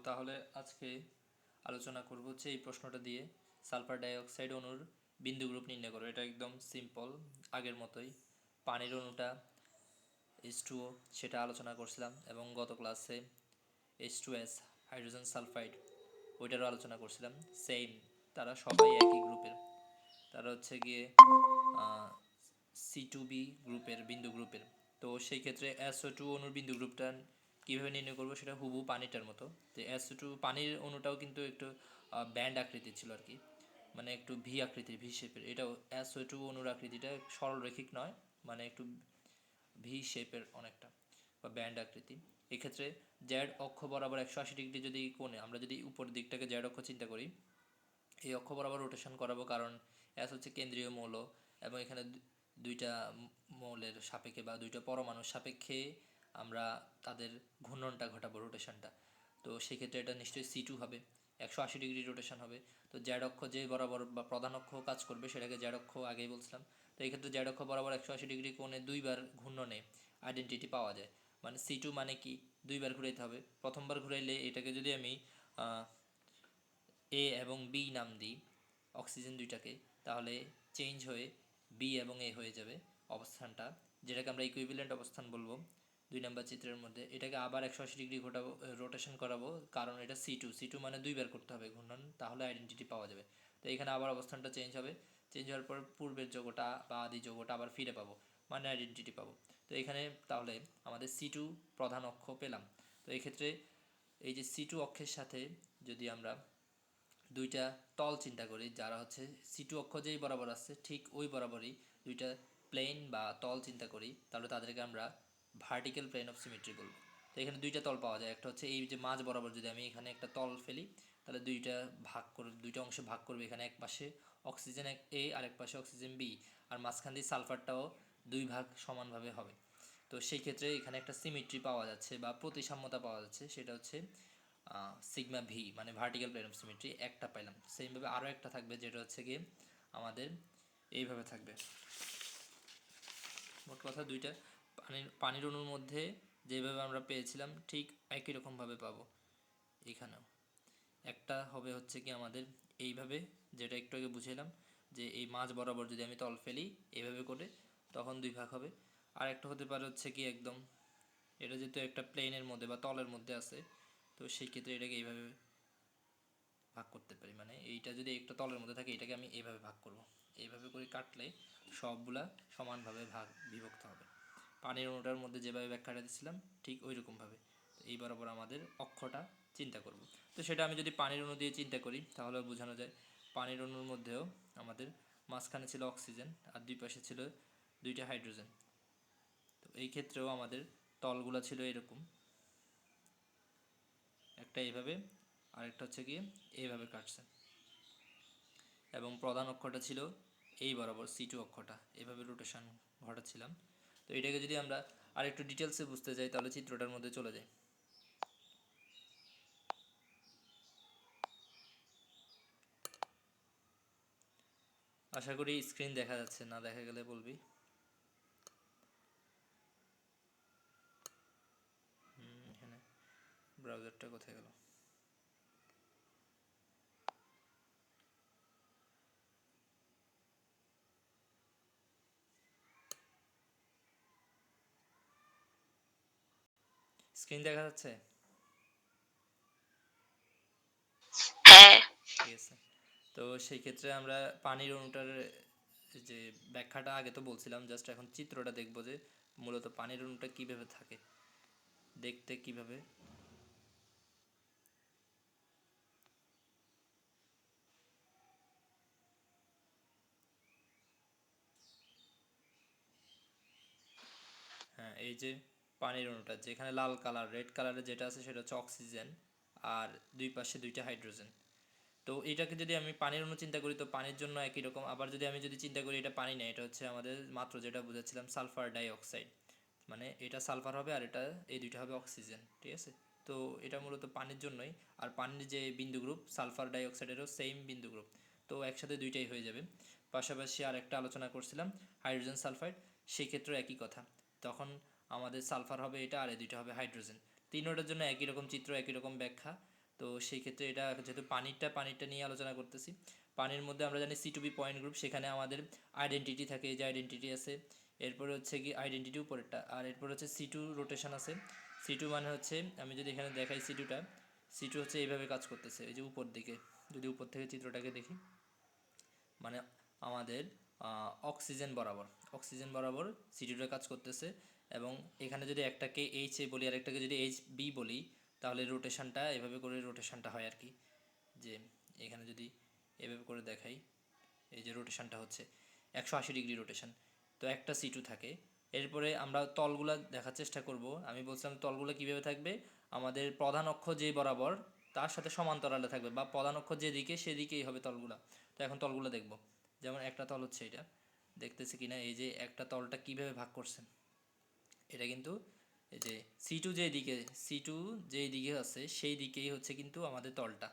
তাহলে আজকে আলোচনা করব হচ্ছে এই প্রশ্নটা দিয়ে সালফার ডাইঅক্সাইড অণুর বিন্দু গ্রুপ নির্ণয় করো। এটা একদম সিম্পল, আগের মতোই। পানির অণুটা H2O সেটা আলোচনা করছিলাম, এবং গত ক্লাসে H2S হাইড্রোজেন সালফাইড ওইটারও আলোচনা করছিলাম। সেম, তারা সবাই একই গ্রুপের। তারা হচ্ছে গিয়ে C2B গ্রুপের, বিন্দু গ্রুপের। তো সেই ক্ষেত্রে SO2 অণুর বিন্দু গ্রুপটা কীভাবে নির্ণয় করবো, সেটা হুবহু পানিটার মতো। তো SO2 পানির অণুটাও কিন্তু একটু ব্যান্ড আকৃতির ছিল আর কি, মানে একটু ভি আকৃতির, ভি শেপের। এটাও SO2 অণুর আকৃতিটা সরলরৈখিক নয়, মানে একটু ভি শেপের অনেকটা, বা ব্যান্ড আকৃতি। এক্ষেত্রে জেড অক্ষ বরাবর 180 ডিগ্রি যদি কোণে, আমরা যদি উপরের দিকটাকে জেড অক্ষ চিন্তা করি, এই অক্ষ বরাবর রোটেশন করাবো, কারণ এস হচ্ছে কেন্দ্রীয় মৌল, এবং এখানে দুইটা মৌলের সাপেক্ষে বা দুইটা পরমাণুর সাপেক্ষে আমরা তাদের ঘূর্ণনটা ঘটাবো, রোটেশনটা। তো সেক্ষেত্রে এটা নিশ্চয়ই C2 হবে, 180 ডিগ্রি রোটেশন হবে। তো জেড অক্ষ যে বরাবর বা প্রধান অক্ষ কাজ করবে সেটাকে জেড অক্ষ আগেই বলছিলাম। তো এই ক্ষেত্রে জেড অক্ষ বরাবর 180 ডিগ্রি কোণে দুইবার ঘূর্ণনে আইডেন্টিটি পাওয়া যায়। মানে C2 মানে কি, দুইবার ঘুরাইতে হবে। প্রথমবার ঘুরাইলে এটাকে যদি আমি এ এবং বি নাম দিই, অক্সিজেন দুইটাকে, তাহলে চেঞ্জ হয়ে বি এবং এ হয়ে যাবে অবস্থানটা, যেটাকে আমরা ইকুইভ্যালেন্ট অবস্থান বলবো। 2 নম্বর চিত্রের মধ্যে এটাকে আবার 180 ডিগ্রি ঘোরাবো, রোটেশন করাবো, কারণ এটা C2 মানে দুইবার করতে হবে ঘূর্ণন, তাহলে আইডেন্টিটি পাওয়া যাবে। তো এখানে আবার অবস্থানটা চেঞ্জ হবে, চেঞ্জ হওয়ার পর পূর্বের যৌগটা বা আদি যৌগটা আবার ফিরে পাবো, মানে আইডেন্টিটি পাবো। তো এখানে তাহলে আমাদের C2 প্রধান অক্ষ পেলাম। তো এক্ষেত্রে এই যে C2 অক্ষের সাথে যদি আমরা দুইটা তল চিন্তা করি, যারা হচ্ছে C2 অক্ষ যেই বরাবর আছে ঠিক ওই বরাবরই দুইটা প্লেন বা তল চিন্তা করি, তাহলে তাদেরকে আমরা ভার্টিক্যাল প্লেন অফ সিমেট্রি বলবো। তো এখানে দুইটা তল পাওয়া যায়, একটা হচ্ছে এই যে মাঝ বরাবর যদি আমি এখানে একটা তল ফেলি, তাহলে দুইটা অংশে ভাগ করবে। এখানে এক পাশে অক্সিজেন A আর এক পাশে অক্সিজেন B, আর মাঝখান দিয়ে সালফারটাও দুই ভাগ সমানভাবে হবে। তো সেই ক্ষেত্রে এখানে একটা সিমেট্রি পাওয়া যাচ্ছে বা প্রতিসাম্যতা পাওয়া যাচ্ছে, সেটা হচ্ছে সিগমা ভি, মানে ভার্টিক্যাল প্লেন অফ সিমেট্রি একটা পাইলাম। সেমভাবে আরও একটা থাকবে, যেটা হচ্ছে গিয়ে আমাদের এইভাবে থাকবে। মোট কথা দুইটা পানির অণুর মধ্যে যেভাবে আমরা পেয়েছিলাম ঠিক একই রকমভাবে পাবো এখানেও। একটা হবে হচ্ছে কি আমাদের এইভাবে, যেটা একটু আগে বুঝালাম, যে এই মাঝ বরাবর যদি আমি তল ফেলি এইভাবে করে, তখন দুই ভাগ হবে। আর একটা হতে পারে হচ্ছে কি একদম, এটা যেহেতু একটা প্লেনের মধ্যে বা তলের মধ্যে আছে, তো সেই ক্ষেত্রে এটাকে এইভাবে ভাগ করতে পারি। মানে এইটা যদি একটা তলের মধ্যে থাকে, এটাকে আমি এইভাবে ভাগ করব, এইভাবে করে কাটলে সবগুলা সমানভাবে বিভক্ত হবে। পানির অণুটার মধ্যে যেভাবে ব্যাখ্যাটা দিচ্ছিলাম ঠিক ওই রকমভাবে এই বরাবর আমাদের অক্ষটা চিন্তা করব। তো সেটা আমি যদি পানির অণু দিয়ে চিন্তা করি, তাহলে বোঝানো যায় পানির অণুর মধ্যেও আমাদের মাঝখানে ছিল অক্সিজেন আর দুই পাশে ছিল দুইটা হাইড্রোজেন। তো এই ক্ষেত্রেও আমাদের তলগুলা ছিল এরকম, একটা এইভাবে আরেকটা হচ্ছে গিয়ে এইভাবে কাটছে, এবং প্রধান অক্ষটা ছিল এই বরাবর C2 অক্ষটা, এভাবে রোটেশন ঘটাচ্ছিলাম। তো এটাকে যদি আমরা আর একটু ডিটেলসে বুঝতে যাই, তাহলে চিত্রটার মধ্যে চলে যাই। আশা করি স্ক্রিন দেখা যাচ্ছে, না দেখা গেলে বলবি। এখানে ব্রাউজারটা কোথায় গেল? স্ক্রিন দেখা যাচ্ছে? হ্যাঁ। ঠিক আছে। তো সেই ক্ষেত্রে আমরা পানির অণুটার যে ব্যাখ্যাটা আগে তো বলছিলাম, জাস্ট এখন চিত্রটা দেখব যে মূলত পানির অণুটা কীভাবে থাকে, দেখতে কীভাবে। হ্যাঁ, এই যে পানির অণুটা যেখানে লাল কালার, রেড কালারের যেটা আছে সেটা হচ্ছে অক্সিজেন, আর দুই পাশে দুইটা হাইড্রোজেন। তো এটাকে যদি আমি পানির অণু চিন্তা করি, তো পানির জন্য একই রকম। আবার যদি আমি চিন্তা করি এটা পানি না, এটা হচ্ছে আমাদের মাত্র যেটা বুঝাচ্ছিলাম সালফার ডাইঅক্সাইড, মানে এটা সালফার হবে আর এটা এই দুইটা হবে অক্সিজেন, ঠিক আছে। তো এটা মূলত পানির জন্যই। আর পানির যে বিন্দু গ্রুপ সালফার ডাইঅক্সাইডেরও সেম বিন্দু গ্রুপ, তো একসাথে দুইটাই হয়ে যাবে। পাশাপাশি আর একটা আলোচনা করছিলাম হাইড্রোজেন সালফাইড, সেক্ষেত্রেও একই কথা। তখন আমাদের সালফার হবে এটা, আর এই দুইটা হবে হাইড্রোজেন। তিনোটার জন্য একই রকম চিত্র, একই রকম ব্যাখ্যা। তো সেই ক্ষেত্রে এটা যেহেতু পানিরটা নিয়ে আলোচনা করতেছি, পানির মধ্যে আমরা জানি C2B পয়েন্ট গ্রুপ, সেখানে আমাদের আইডেন্টিটি থাকে, এই যে আইডেন্টিটি আছে, এরপরে হচ্ছে কি আইডেন্টিটি উপরেরটা, আর এরপর হচ্ছে C2 রোটেশন আছে। C2 মানে হচ্ছে, আমি যদি এখানে দেখাই C2 হচ্ছে এইভাবে কাজ করতেছে, এই যে উপর দিকে, যদি উপর থেকে চিত্রটাকে দেখি, মানে আমাদের অক্সিজেন বরাবর C2টা কাজ করতেছে। এবং এখানে যদি একটাকে H বলি আর একটাকে যদি HB বলি, তাহলে রোটেশনটা এভাবে করে রোটেশনটা হয় আর কি। যে এখানে যদি এভাবে করে দেখাই, এই যে রোটেশনটা হচ্ছে 180 ডিগ্রি রোটেশন। তো একটা C2 থাকে। এরপরে আমরা তলগুলা দেখার চেষ্টা করব। আমি বলছিলাম তলগুলো কিভাবে থাকবে, আমাদের প্রধান অক্ষ যে বরাবর তার সাথে সমান্তরালে থাকবে, বা প্রধান অক্ষ যেদিকে সেদিকেই হবে তলগুলা। তো এখন তলগুলো দেখব। যেমন একটা তল হচ্ছে এটা, দেখতেছি কিনা, এই যে একটা তলটা কিভাবে ভাগ করছে, এটা কিন্তু এই যে সি টু যেই দিকে আছে সেই দিকেই হচ্ছে কিন্তু আমাদের তলটা,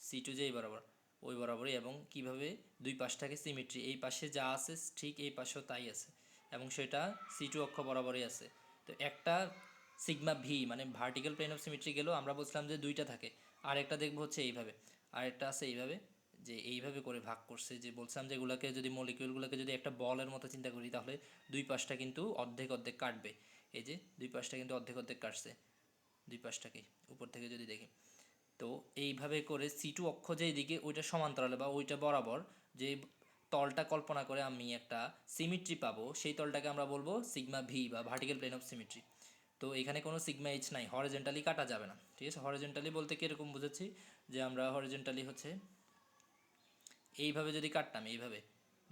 C2 যেই বরাবর ওই বরাবরই, এবং কিভাবে দুই পাশটাকে সিমেট্রি, এই পাশে যা আছে ঠিক এই পাশেও তাই আছে, এবং সেটা C2 অক্ষ বরাবরই আছে। তো একটা সিগমা ভি মানে ভার্টিক্যাল প্লেন অফ সিমেট্রি গেল, আমরা বলছিলাম যে দুইটা থাকে, আর একটা দেখবো হচ্ছে এইভাবে, আর একটা আছে এইভাবে, যে এইভাবে করে ভাগ করছে, যে বলছিলাম যে এগুলোকে যদি মলিকিউলগুলোকে যদি একটা বলের মতো চিন্তা করি, তাহলে দুই পাশটা কিন্তু অর্ধেক অর্ধেক কাটবে। এই যে দুই পাশটা কিন্তু অর্ধেক অর্ধেক কাটছে, দুই পাশটাকে উপর থেকে যদি দেখি। তো এইভাবে করে C2 অক্ষ যেই দিকে ওইটা সমান্তরালে বা ওইটা বরাবর যে তলটা কল্পনা করে আমি একটা সিমেট্রি পাবো, সেই তলটাকে আমরা বলবো সিগমা ভি বা ভার্টিক্যাল প্লেন অফ সিমেট্রি। তো এখানে কোনো সিগমা এইচ নাই, হরিজন্টালি কাটা যাবে না, ঠিক আছে। হরিজন্টালি বলতে কীরকম বুঝাচ্ছি, যে আমরা হরিজন্টালি হচ্ছে এইভাবে যদি কাটতাম, এইভাবে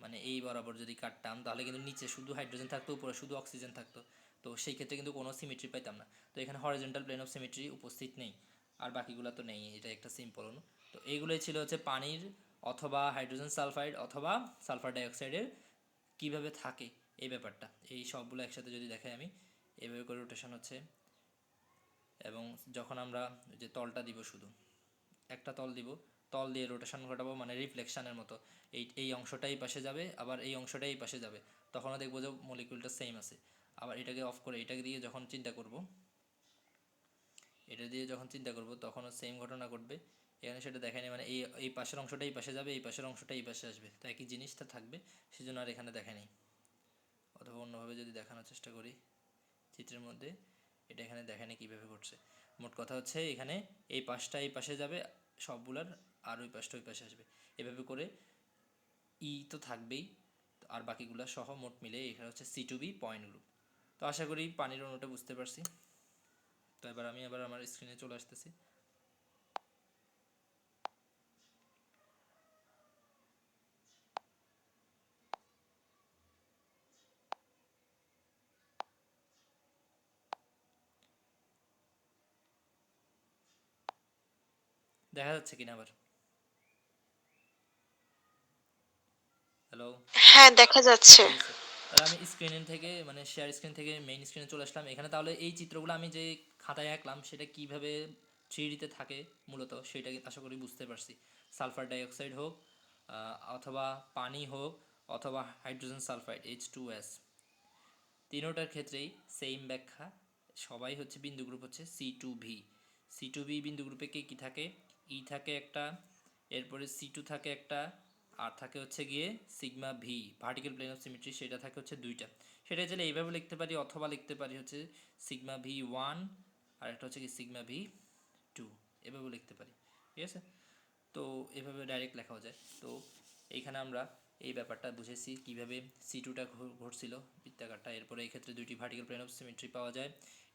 মানে এই বরাবর যদি কাটতাম, তাহলে কিন্তু নিচে শুধু হাইড্রোজেন থাকতো, উপরে শুধু অক্সিজেন থাকতো। তো সেই ক্ষেত্রে কিন্তু কোনো সিমেট্রি পাইতাম না। তো এখানে হরিজন্টাল প্লেন অফ সিমেট্রি উপস্থিত নেই, আর বাকিগুলো তো নেই, এটা একটা সিম্পল অনু। তো এইগুলোই ছিল হচ্ছে পানির অথবা হাইড্রোজেন সালফাইড অথবা সালফার ডাইঅক্সাইডের কীভাবে থাকে এই ব্যাপারটা। এই সবগুলো একসাথে যদি দেখাই আমি, এইভাবে করে রোটেশন হচ্ছে। এবং যখন আমরা যে তলটা দিব, শুধু একটা তল দিব, তল দিয়ে রোটেশন ঘটাবো, মানে রিফ্লেকশানের মতো, এই অংশটা এই পাশে যাবে, আবার এই অংশটা এই পাশে যাবে, তখনও দেখবো যে মলিকিউলটা সেম আছে। আবার এটাকে অফ করে এটাকে দিয়ে যখন চিন্তা করব, তখনও সেম ঘটনা ঘটবে। এখানে সেটা দেখায়নি, মানে এই এই পাশের অংশটা এই পাশে যাবে, এই পাশের অংশটা এই পাশে আসবে, তো একই জিনিসটা থাকবে, সেজন্য আর এখানে দেখায়নি। অথবা অন্যভাবে যদি দেখানোর চেষ্টা করি চিত্রের মধ্যে, এটা এখানে দেখায়নি কীভাবে ঘটছে। মোট কথা হচ্ছে এখানে এই পাশটা এই পাশে যাবে সবগুলার, আর ওই পাশটা ওই পাশে আসবে, এভাবে করে তো থাকবেই। আর বাকিগুলো সহ মোট মিলে এখানে হচ্ছে C2B পয়েন্ট গ্রুপ। তো আশা করি পানির অণুটা বুঝতে পারছি। তো এবার আমি আমার স্ক্রিনে চলে আসতেছি। দেখা যাচ্ছে কিনা আবার? হ্যালো? হ্যাঁ, দেখা যাচ্ছে। ঠিক আছে। তাহলে আমি স্ক্রিন থেকে মানে শেয়ার স্ক্রিন থেকে মেইন স্ক্রিনে চলে আসলাম। এখানে তাহলে এই চিত্রগুলো আমি যে খাতায় আঁকলাম সেটা কিভাবে 3Dতে থাকে মূলত সেটা আশা করি বুঝতে পারছি। সালফার ডাইঅক্সাইড হোক, অথবা পানি হোক, অথবা হাইড্রোজেন সালফাইড H2S, তিনোটার ক্ষেত্রেই সেম ব্যাখ্যা। সবাই হচ্ছে বিন্দু গ্রুপ হচ্ছে C2V। C2V বিন্দু গ্রুপে কী থাকে? ই থাকে একটা, এরপরে C2 থাকে একটা, আর থাকে হচ্ছে গিয়ে sigma v vertical plane of symmetry, সেটা থাকে হচ্ছে দুইটা। সেটা চাইলে এইভাবে লিখতে পারি, অথবা লিখতে পারি হচ্ছে সিগমা V1 আর একটা হচ্ছে কি সিগমা V2, এভাবেও লিখতে পারি, ঠিক আছে। তো এভাবে ডাইরেক্ট লেখাও যায়। তো এইখানে আমরা এই ব্যাপারটা বুঝেছি কীভাবে C2টা ঘটছিল বৃত্তাকারটা। এরপরে এই ক্ষেত্রে দুইটি ভার্টিক্যাল প্লেন অফ সিমেট্রি পাওয়া যায়।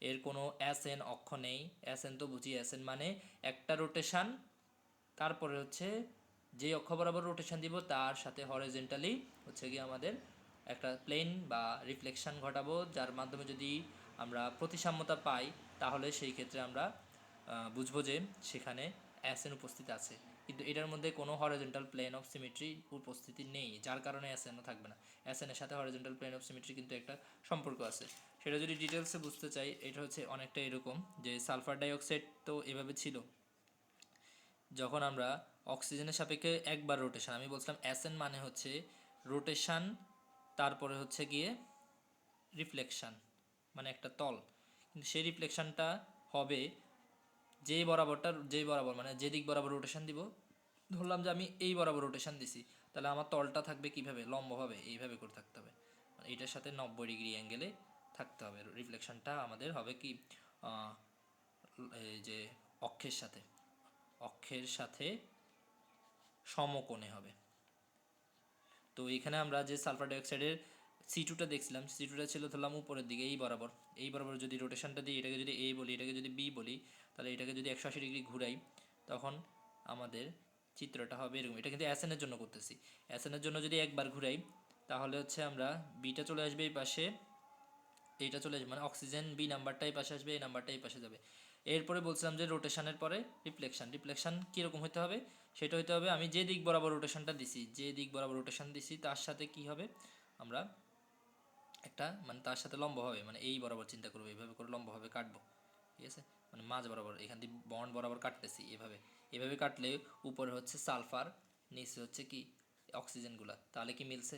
এর কোনো SN অক্ষ নেই। SN তো বুঝি, SN মানে একটা রোটেশন, তারপরে হচ্ছে যে অক্ষ বরাবর রোটেশন দিব তার সাথে হরিজন্টালি হচ্ছে কি আমাদের একটা প্লেন বা রিফ্লেকশন ঘটাবো, যার মাধ্যমে যদি আমরা প্রতিসাম্যতা পাই, তাহলে সেই ক্ষেত্রে আমরা বুঝবো যে সেখানে SN উপস্থিত আছে। কিন্তু এটার মধ্যে কোনো হরিজন্টাল প্লেন অফ সিমেট্রি উপস্থিতি নেই, যার কারণে SNও থাকবে না। SN এর সাথে হরিজন্টাল প্লেন অফ সিমেট্রি কিন্তু একটা সম্পর্ক আছে। সেটা যদি ডিটেলসে বুঝতে চাই, এটা হচ্ছে অনেকটা এরকম যে সালফার ডাইঅক্সাইড তো এভাবে ছিল, যখন আমরা অক্সিজেনের সাপেক্ষে একবার রোটেশন, আমি বলছিলাম SN মানে হচ্ছে রোটেশন, তারপরে হচ্ছে গিয়ে রিফ্লেকশন, মানে একটা তল, কিন্তু সেই রিফ্লেকশনটা হবে যেই বরাবর মানে যে দিক বরাবর রোটেশন দিব, ধরলাম যে আমি এই বরাবর রোটেশন দিছি, তাহলে আমার তলটা থাকবে কিভাবে, লম্বভাবে এইভাবে করে থাকতে হবে, মানে এইটার সাথে 90 ডিগ্রি অ্যাঙ্গেলে থাকতে হবে। রিফ্লেকশনটা আমাদের হবে কি এই যে অক্ষের সাথে সমকোণে হবে। তো এখানে আমরা যে সালফার ডাইঅক্সাইডের C2টা দেখছিলাম, C2টা ছিল ধরলাম উপরের দিকে এই বরাবর যদি রোটেশনটা দিই, এটাকে যদি A বলি, এটাকে যদি B বলি, তাহলে এটাকে যদি 180 ডিগ্রি ঘুরাই, তখন আমাদের চিত্রটা হবে এরকম। এটা কিন্তু অ্যাসেনের জন্য করতেছি। অ্যাসেনের জন্য যদি একবার ঘুরাই, তাহলে হচ্ছে আমরা বিটা চলে আসবে এই পাশে, এইটা চলে আসবে, মানে অক্সিজেন বি নাম্বারটা এই পাশে আসবে, এই নাম্বারটা এই পাশে যাবে। এরপরে বলছিলাম যে রোটেশনের পরে রিফ্লেকশন কীরকম হতে হবে, সেটা হতে হবে আমি যে দিক বরাবর রোটেশন দিছি তার সাথে কি হবে, আমরা একটা মানে তার সাথে লম্ব হবে, মানে এই বরাবর চিন্তা করবো, এইভাবে করে লম্বভাবে কাটবো, ঠিক আছে, মানে মাঝ বরাবর এখান দিয়ে বন্ড বরাবর কাটতেছি, এভাবে কাটলে উপরে হচ্ছে সালফার, নিচে হচ্ছে কি অক্সিজেনগুলা, তাহলে কি মিলছে?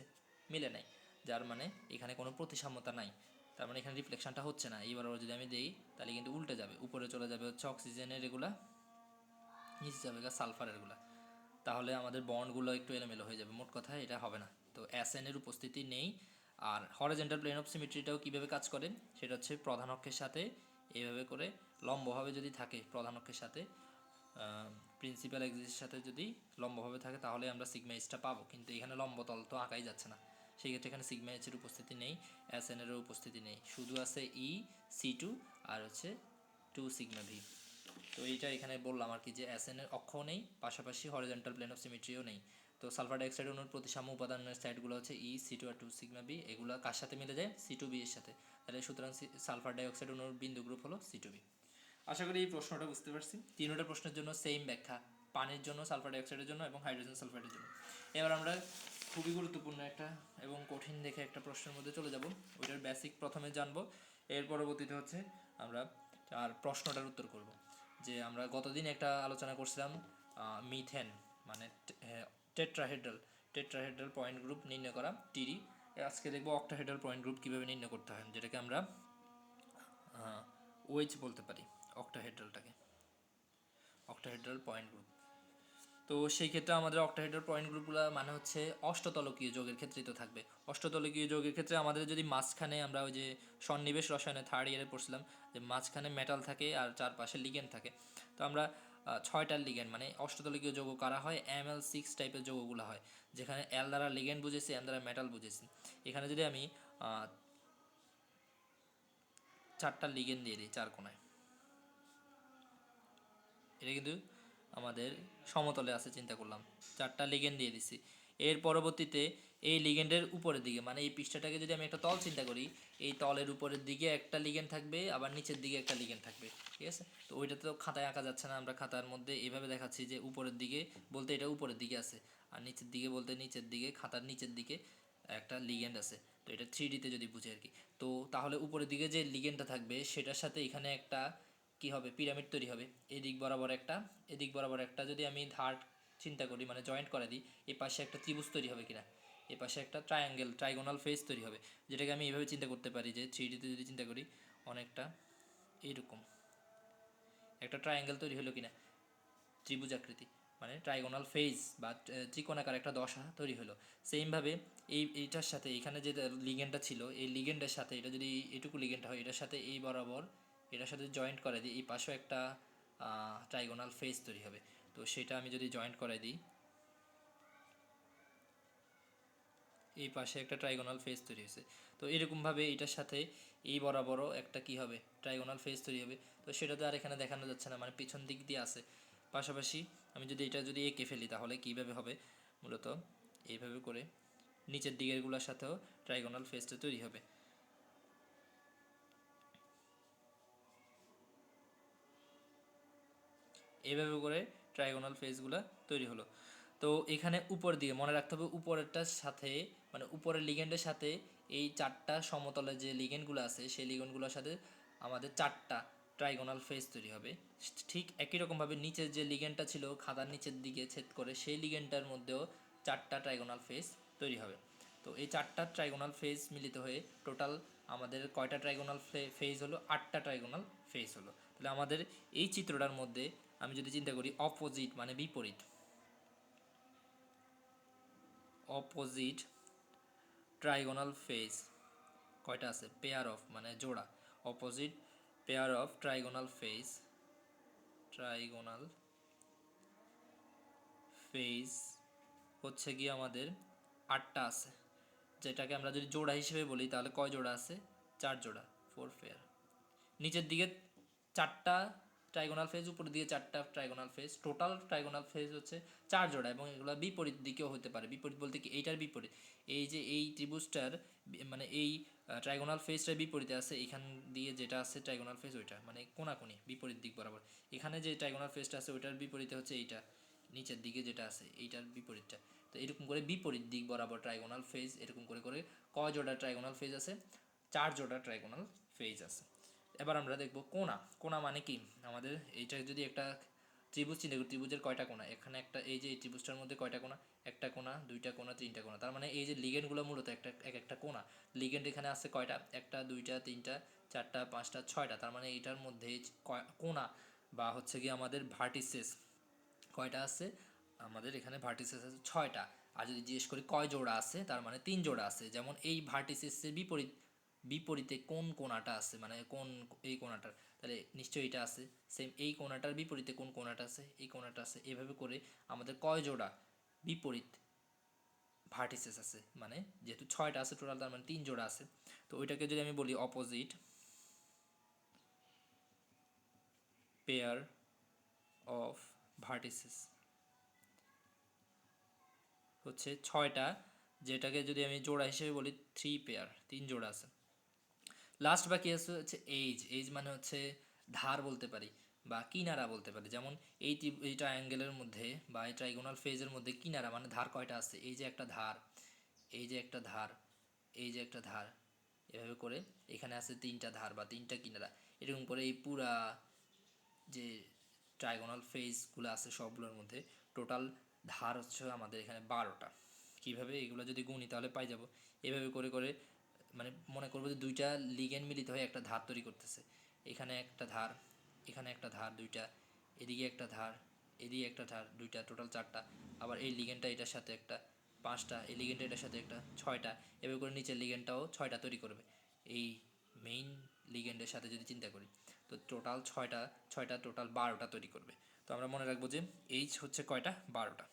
মিলে নাই, যার মানে এখানে কোনো প্রতিসাম্যতা নাই, তার মানে এখানে রিফ্লেকশনটা হচ্ছে না। এই বরাবর যদি আমি দেই, তাহলে কিন্তু উল্টে যাবে, উপরে চলে যাবে হচ্ছে অক্সিজেনের এগুলা, নিচে যাবে সালফারের গুলা, তাহলে আমাদের বন্ডগুলো একটু এলোমেলো হয়ে যাবে। মোট কথা এটা হবে না। তো এসএনের উপস্থিতি নেই। আর হরিজন্টাল প্লেন অফ সিমেট্রিটাও কীভাবে কাজ করে, সেটা হচ্ছে প্রধান অক্ষের সাথে এইভাবে করে লম্বভাবে যদি থাকে, প্রধান অক্ষের সাথে প্রিন্সিপাল এক্সিসের সাথে যদি লম্বভাবে থাকে, তাহলে আমরা সিগমা এইচটা পাবো। কিন্তু এখানে লম্বতল তো আঁকাই যাচ্ছে না, সেই ক্ষেত্রে এখানে সিগমা এইচের উপস্থিতি নেই, এসএনেরও উপস্থিতি নেই, শুধু আছে C2 আর হচ্ছে 2 সিগমা ভি। তো এইটা এখানে বললাম আর কি, যে এসএনের অক্ষও নেই, পাশাপাশি হরিজন্টাল প্লেন অফ সিমেট্রিও নেই। তো সালফার ডাইঅক্সাইড অণুর প্রতিসাম্য উপাদানের সাইডগুলো হচ্ছে C2 আর 2 সিগমা বি, এগুলো কার সাথে মিলে যায়? C2b এর সাথে। তাহলে সুতরাং সালফার ডাইঅক্সাইড অণুর বিন্দু গ্রুপ হলো C2b। আশা করি এই প্রশ্নটা বুঝতে পারছি। তিনটা প্রশ্নের জন্য সেম ব্যাখ্যা, পানির জন্য, সালফার ডাইঅক্সাইডের জন্য এবং হাইড্রোজেন সালফাইডের জন্য। এবার আমরা খুবই গুরুত্বপূর্ণ একটা এবং কঠিন দেখে একটা প্রশ্নের মধ্যে চলে যাব। ওইটার বেসিক প্রথমে জানবো, এর পরবর্তীতে হচ্ছে আমরা আর প্রশ্নটার উত্তর করব। যে আমরা গতদিন একটা আলোচনা করছিলাম মিথেন মানে টেট্রাহেড্রাল পয়েন্ট গ্রুপ নির্ণয় করা, টিরি। আজকে দেখবো অক্টাহেড্রাল পয়েন্ট গ্রুপ কীভাবে নির্ণয় করতে হয়, যেটাকে আমরা ওয়েজ বলতে পারি, অক্টাহেড্রাল পয়েন্ট গ্রুপ। তো সেই ক্ষেত্রে আমাদের অক্টাহেড্রাল পয়েন্ট গ্রুপগুলো মানে হচ্ছে অষ্টতলকীয় যৌগের ক্ষেত্রেই তো থাকবে। অষ্টতলকীয় যৌগের ক্ষেত্রে আমাদের যদি মাঝখানে, আমরা ওই যে সন্নিবেশ রসায়নে থার্ড ইয়ারে পড়ছিলাম যে মাঝখানে মেটাল থাকে আর চারপাশে লিগেন্ড থাকে। তো আমরা 6টা লিগেন্ড, মানে অষ্টতলকীয় যৌগ কারা হয়, Ml6 টাইপের যৌগগুলো হয়, যেখানে এল দ্বারা লিগেন্ড বুঝেছি, এম দ্বারা মেটাল বুঝেছি। এখানে যদি আমি 4টা লিগেন্ড দিয়ে দিই 4 কোণায়, এটা কিন্তু আমাদের সমতলে আছে, চিন্তা করলাম 4টা লিগেন্ড দিয়ে দিছি। এর পরবর্তীতে এই লিগেন্ডের উপরের দিকে, মানে এই পৃষ্ঠাটাকে যদি আমি একটা তল চিন্তা করি, এই তলের উপরের দিকে একটা লিগেন্ড থাকবে, আবার নিচের দিকে একটা লিগেন্ড থাকবে, ঠিক আছে। তো ওইটা তো খাতায় আঁকা যাচ্ছে না, আমরা খাতার মধ্যে এইভাবে দেখাচ্ছি যে উপরের দিকে বলতে এটা উপরের দিকে আছে, আর নিচের দিকে বলতে নিচের দিকে, খাতার নিচের দিকে একটা লিগেন্ড আছে। তো এটা 3Dতে যদি বুঝি আর কি। তো তাহলে উপরের দিকে যে লিগেন্ডটা থাকবে সেটার সাথে এখানে একটা কি হবে, পিরামিড তৈরি হবে। এদিক বরাবর একটা যদি আমি ধার চিন্তা করি, মানে জয়েন্ট করে দিই, এই পাশে একটা ত্রিভুজ তৈরি হবে কিনা, এই পাশে একটা ট্রাইগোনাল ফেস তৈরি হবে, যেটাকে আমি এইভাবে চিন্তা করতে পারি যে 3Dতে যদি চিন্তা করি, অনেকটা এইরকম একটা ট্রায়াঙ্গেল তৈরি হলো কিনা, ত্রিভুজ আকৃতি, মানে ট্রাইগোনাল ফেজ বা ত্রিকোণাকার একটা দশা তৈরি হলো। সেমভাবে এইটার সাথে এখানে যে লিগেন্ডটা ছিল, এই লিগেন্ডের সাথে এটা যদি এটুকু লিগেন্ড হয়, এটার সাথে এই বরাবর এটার সাথে জয়েন্ট করে দিই, এই পাশেও একটা ট্রাইগোনাল ফেস তৈরি হবে। তো সেটা আমি যদি জয়েন্ট করে দিই, এই পাশে একটা ট্রাইগোনাল ফেস তৈরি হয়েছে। তো এরকমভাবে এটার সাথে এই বরাবরও একটা কি হবে, ট্রাইগোনাল ফেস তৈরি হবে। তো সেটা তো আর এখানে দেখানো যাচ্ছে না, মানে পিছন দিক দিয়ে আছে। পাশাপাশি আমি যদি এটা যদি এঁকে ফেলি, তাহলে কীভাবে হবে, মূলত এইভাবে করে নিচের দিকেরগুলোর সাথেও ট্রাইগোনাল ফেসটা তৈরি হবে। এইভাবে করে ট্রাইগোনাল ফেসগুলো তৈরি হলো। তো এখানে উপর দিকে মনে রাখতে হবে, উপরেরটার সাথে মানে উপরের লিগেন্ডের সাথে এই 4টা সমতলে যে লিগেন্ডগুলো আছে, সেই লিগেন্ডগুলোর সাথে আমাদের 4টা ট্রাইগোনাল ফেস তৈরি হবে। ঠিক একই রকমভাবে নিচের যে লিগেন্ডটা ছিল খাতার নিচের দিকে ছেদ করে, সেই লিগেন্ডটার মধ্যেও 4টা ট্রাইগোনাল ফেস তৈরি হবে। তো এই 4টা ট্রাইগোনাল ফেস মিলিত হয়ে টোটাল আমাদের কয়টা ট্রাইগোনাল ফেস হলো, 8টা ট্রাইগোনাল ফেস হলো। তাহলে আমাদের এই চিত্রটার মধ্যে আমি যদি চিন্তা করি অপোজিট মানে বিপরীত, অপোজিট ট্রাইগোনাল ফেজ কয়টা আছে, পেয়ার অফ মানে জোড়া, opposite pair of trigonal phase, trigonal phase হচ্ছে কি আমাদের 8টা আছে, যেটাকে আমরা যদি জোড়া হিসেবে বলি তাহলে কয় জোড়া আছে, 4 জোড়া, 4 পেয়ার। নিচের দিকে 4টা ট্রাইগোনাল ফেজ, উপরের দিকে 4টা trigonal phase, total trigonal phase হচ্ছে 4 জোড়া, এবং এগুলো বিপরীত দিকেও হতে পারে। বিপরীত বলতে কি, এইটার বিপরীত, এই যে এই ত্রিভুজটার মানে এই ট্রাইগোনাল ফেজটার বিপরীতে আছে, এখান দিয়ে যেটা আছে ট্রাইগোনাল ফেজ ওইটা মানে কোনাকুনি বিপরীত দিক বরাবর। এখানে যে ট্রাইগোনাল ফেজটা আছে ওইটার বিপরীতে হচ্ছে এইটা, নিচের দিকে যেটা আছে এইটার বিপরীতটা। তো এরকম করে বিপরীত দিক বরাবর ট্রাইগোনাল ফেজ, এরকম করে করে কয় জোড়া ট্রাইগোনাল ফেজ আছে, 4 জোড়া ট্রাইগোনাল ফেজ আছে। এবার আমরা দেখব কোনা। কোনা মানে কি, আমাদের এইটা যদি একটা ত্রিভুজ চিন্তা করি, ত্রিভুজের কয়টা কোনা, এখানে একটা, এই যে এই ত্রিভুজটার মধ্যে কয়টা কোনা, একটা কোনা, দুইটা কোনা, তিনটা কোনা, তার মানে এই যে লিগেন্ডগুলো মূলত একটা কোনা। লিগেন্ড এখানে আছে কয়টা, একটা, দুইটা, তিনটা, চারটা, পাঁচটা, 6টা, তার মানে এইটার মধ্যে কোনা বা হচ্ছে কি আমাদের ভার্টিসেস কয়টা আছে, আমাদের এখানে ভার্টিসেস আছে 6টা। আর যদি জিজ্ঞেস করি কয় জোড়া আছে, তার মানে 3 জোড়া আছে। যেমন এই ভার্টিসেসের বিপরীতে কোন কোণাটা আছে, মানে কোন এই কোণাটার, তাহলে নিশ্চয়ই এটা আছে। সেম এই কোণাটার বিপরীতে কোন কোণাটা আছে, এই কোণাটা আছে। এভাবে করে আমাদের কয় জোড়া বিপরীত ভার্টিসেস আছে, মানে যেহেতু 6টা আছে টোটাল, তার মানে 3 জোড়া আছে। তো ওইটাকে যদি আমি বলি অপোজিট পেয়ার অফ ভার্টিসেস হচ্ছে 6টা, যেটাকে যদি আমি জোড়া হিসেবে বলি 3 পেয়ার, 3 জোড়া আছে। লাস্ট বাকি আছে হচ্ছে এইজ মানে হচ্ছে ধার বলতে পারি বা কিনারা বলতে পারি। যেমন এই ট্রায়াঙ্গেলের মধ্যে বা এই ট্রাইগোনাল ফেজের মধ্যে কিনারা মানে ধার কয়টা আছে, এই যে একটা ধার, এই যে একটা ধার, এই যে একটা ধার, এভাবে করে এখানে আছে 3টা ধার বা 3টা কিনারা। এরকম করে এই পুরা যে ট্রাইগোনাল ফেজগুলো আছে সবগুলোর মধ্যে টোটাল ধার হচ্ছে আমাদের এখানে 12টা। কীভাবে এগুলো যদি গুণি তাহলে পাই যাব। এভাবে করে করে মানে মনে করবো যে দুইটা লিগেন্ড মিলিত হয়ে একটা ধার তৈরি করতেছে। এখানে একটা ধার, এখানে একটা ধার, দুইটা, এদিকে একটা ধার, এদিকে একটা ধার, দুইটা, টোটাল 4টা। আবার এই লিগেন্ডটা এটার সাথে একটা, 5টা, এই লিগেন্ডটা এটার সাথে একটা, 6টা। এভাবে করে নিচের লিগেন্ডটাও 6টা তৈরি করবে এই মেইন লিগেন্ডের সাথে যদি চিন্তা করি। তো টোটাল 6টা টোটাল 12টা তৈরি করবে। তো আমরা মনে রাখবো যে এইচ হচ্ছে কয়টা, 12টা।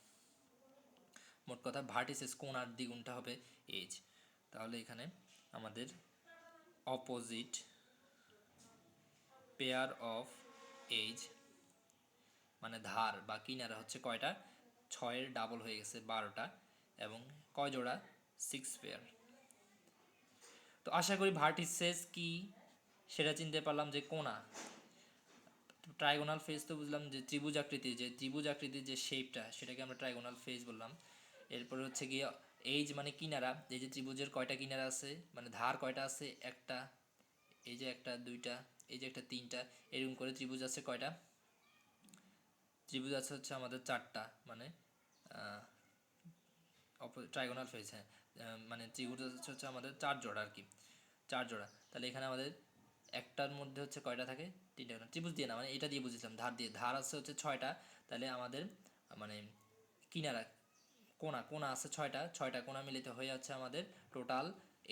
মোট কথা ভার্টিসেস কোণার দ্বিগুণটা হবে এইচ। তাহলে এখানে আমাদের অপোজিট পেয়ার অফ এইজ মানে ধার বা কিনারা হচ্ছে কয়টা, 6-এর ডাবল হয়ে গেছে 12টা, এবং কয় জোড়া, 6 পেয়ার। তো আশা করি ভার্টিসেস কি সেটা চিনতে পারলাম, যে কোণা। ট্রাইগোনাল ফেজ তো বুঝলাম, যে ত্রিভুজ আকৃতির যে শেপটা সেটাকে আমরা ট্রাইগোনাল ফেজ বললাম। এরপরে হচ্ছে গিয়ে এইজ মানে কিনারা, এই যে ত্রিভুজের কয়টা কিনারা আছে, মানে ধার কয়টা আছে, একটা, এই যে একটা, দুইটা, এই যে একটা, তিনটা, এরকম করে ত্রিভুজ আছে কয়টা, ত্রিভুজ আছে হচ্ছে আমাদের 4টা, মানে ট্রাইগোনাল ফেজ, হ্যাঁ, মানে ত্রিভুজ হচ্ছে আমাদের 4 জোড়া আর কি, 4 জোড়া। তাহলে এখানে আমাদের একটার মধ্যে হচ্ছে কয়টা থাকে, 3টা। ত্রিভুজ দিয়ে না, মানে এটা দিয়ে বুঝেছিলাম, ধার দিয়ে, ধার আছে হচ্ছে 6টা। তাহলে আমাদের মানে কিনারা কোণা, কোণা আছে 6টা, 6টা কোণা মিলিত হয়ে যাচ্ছে আমাদের টোটাল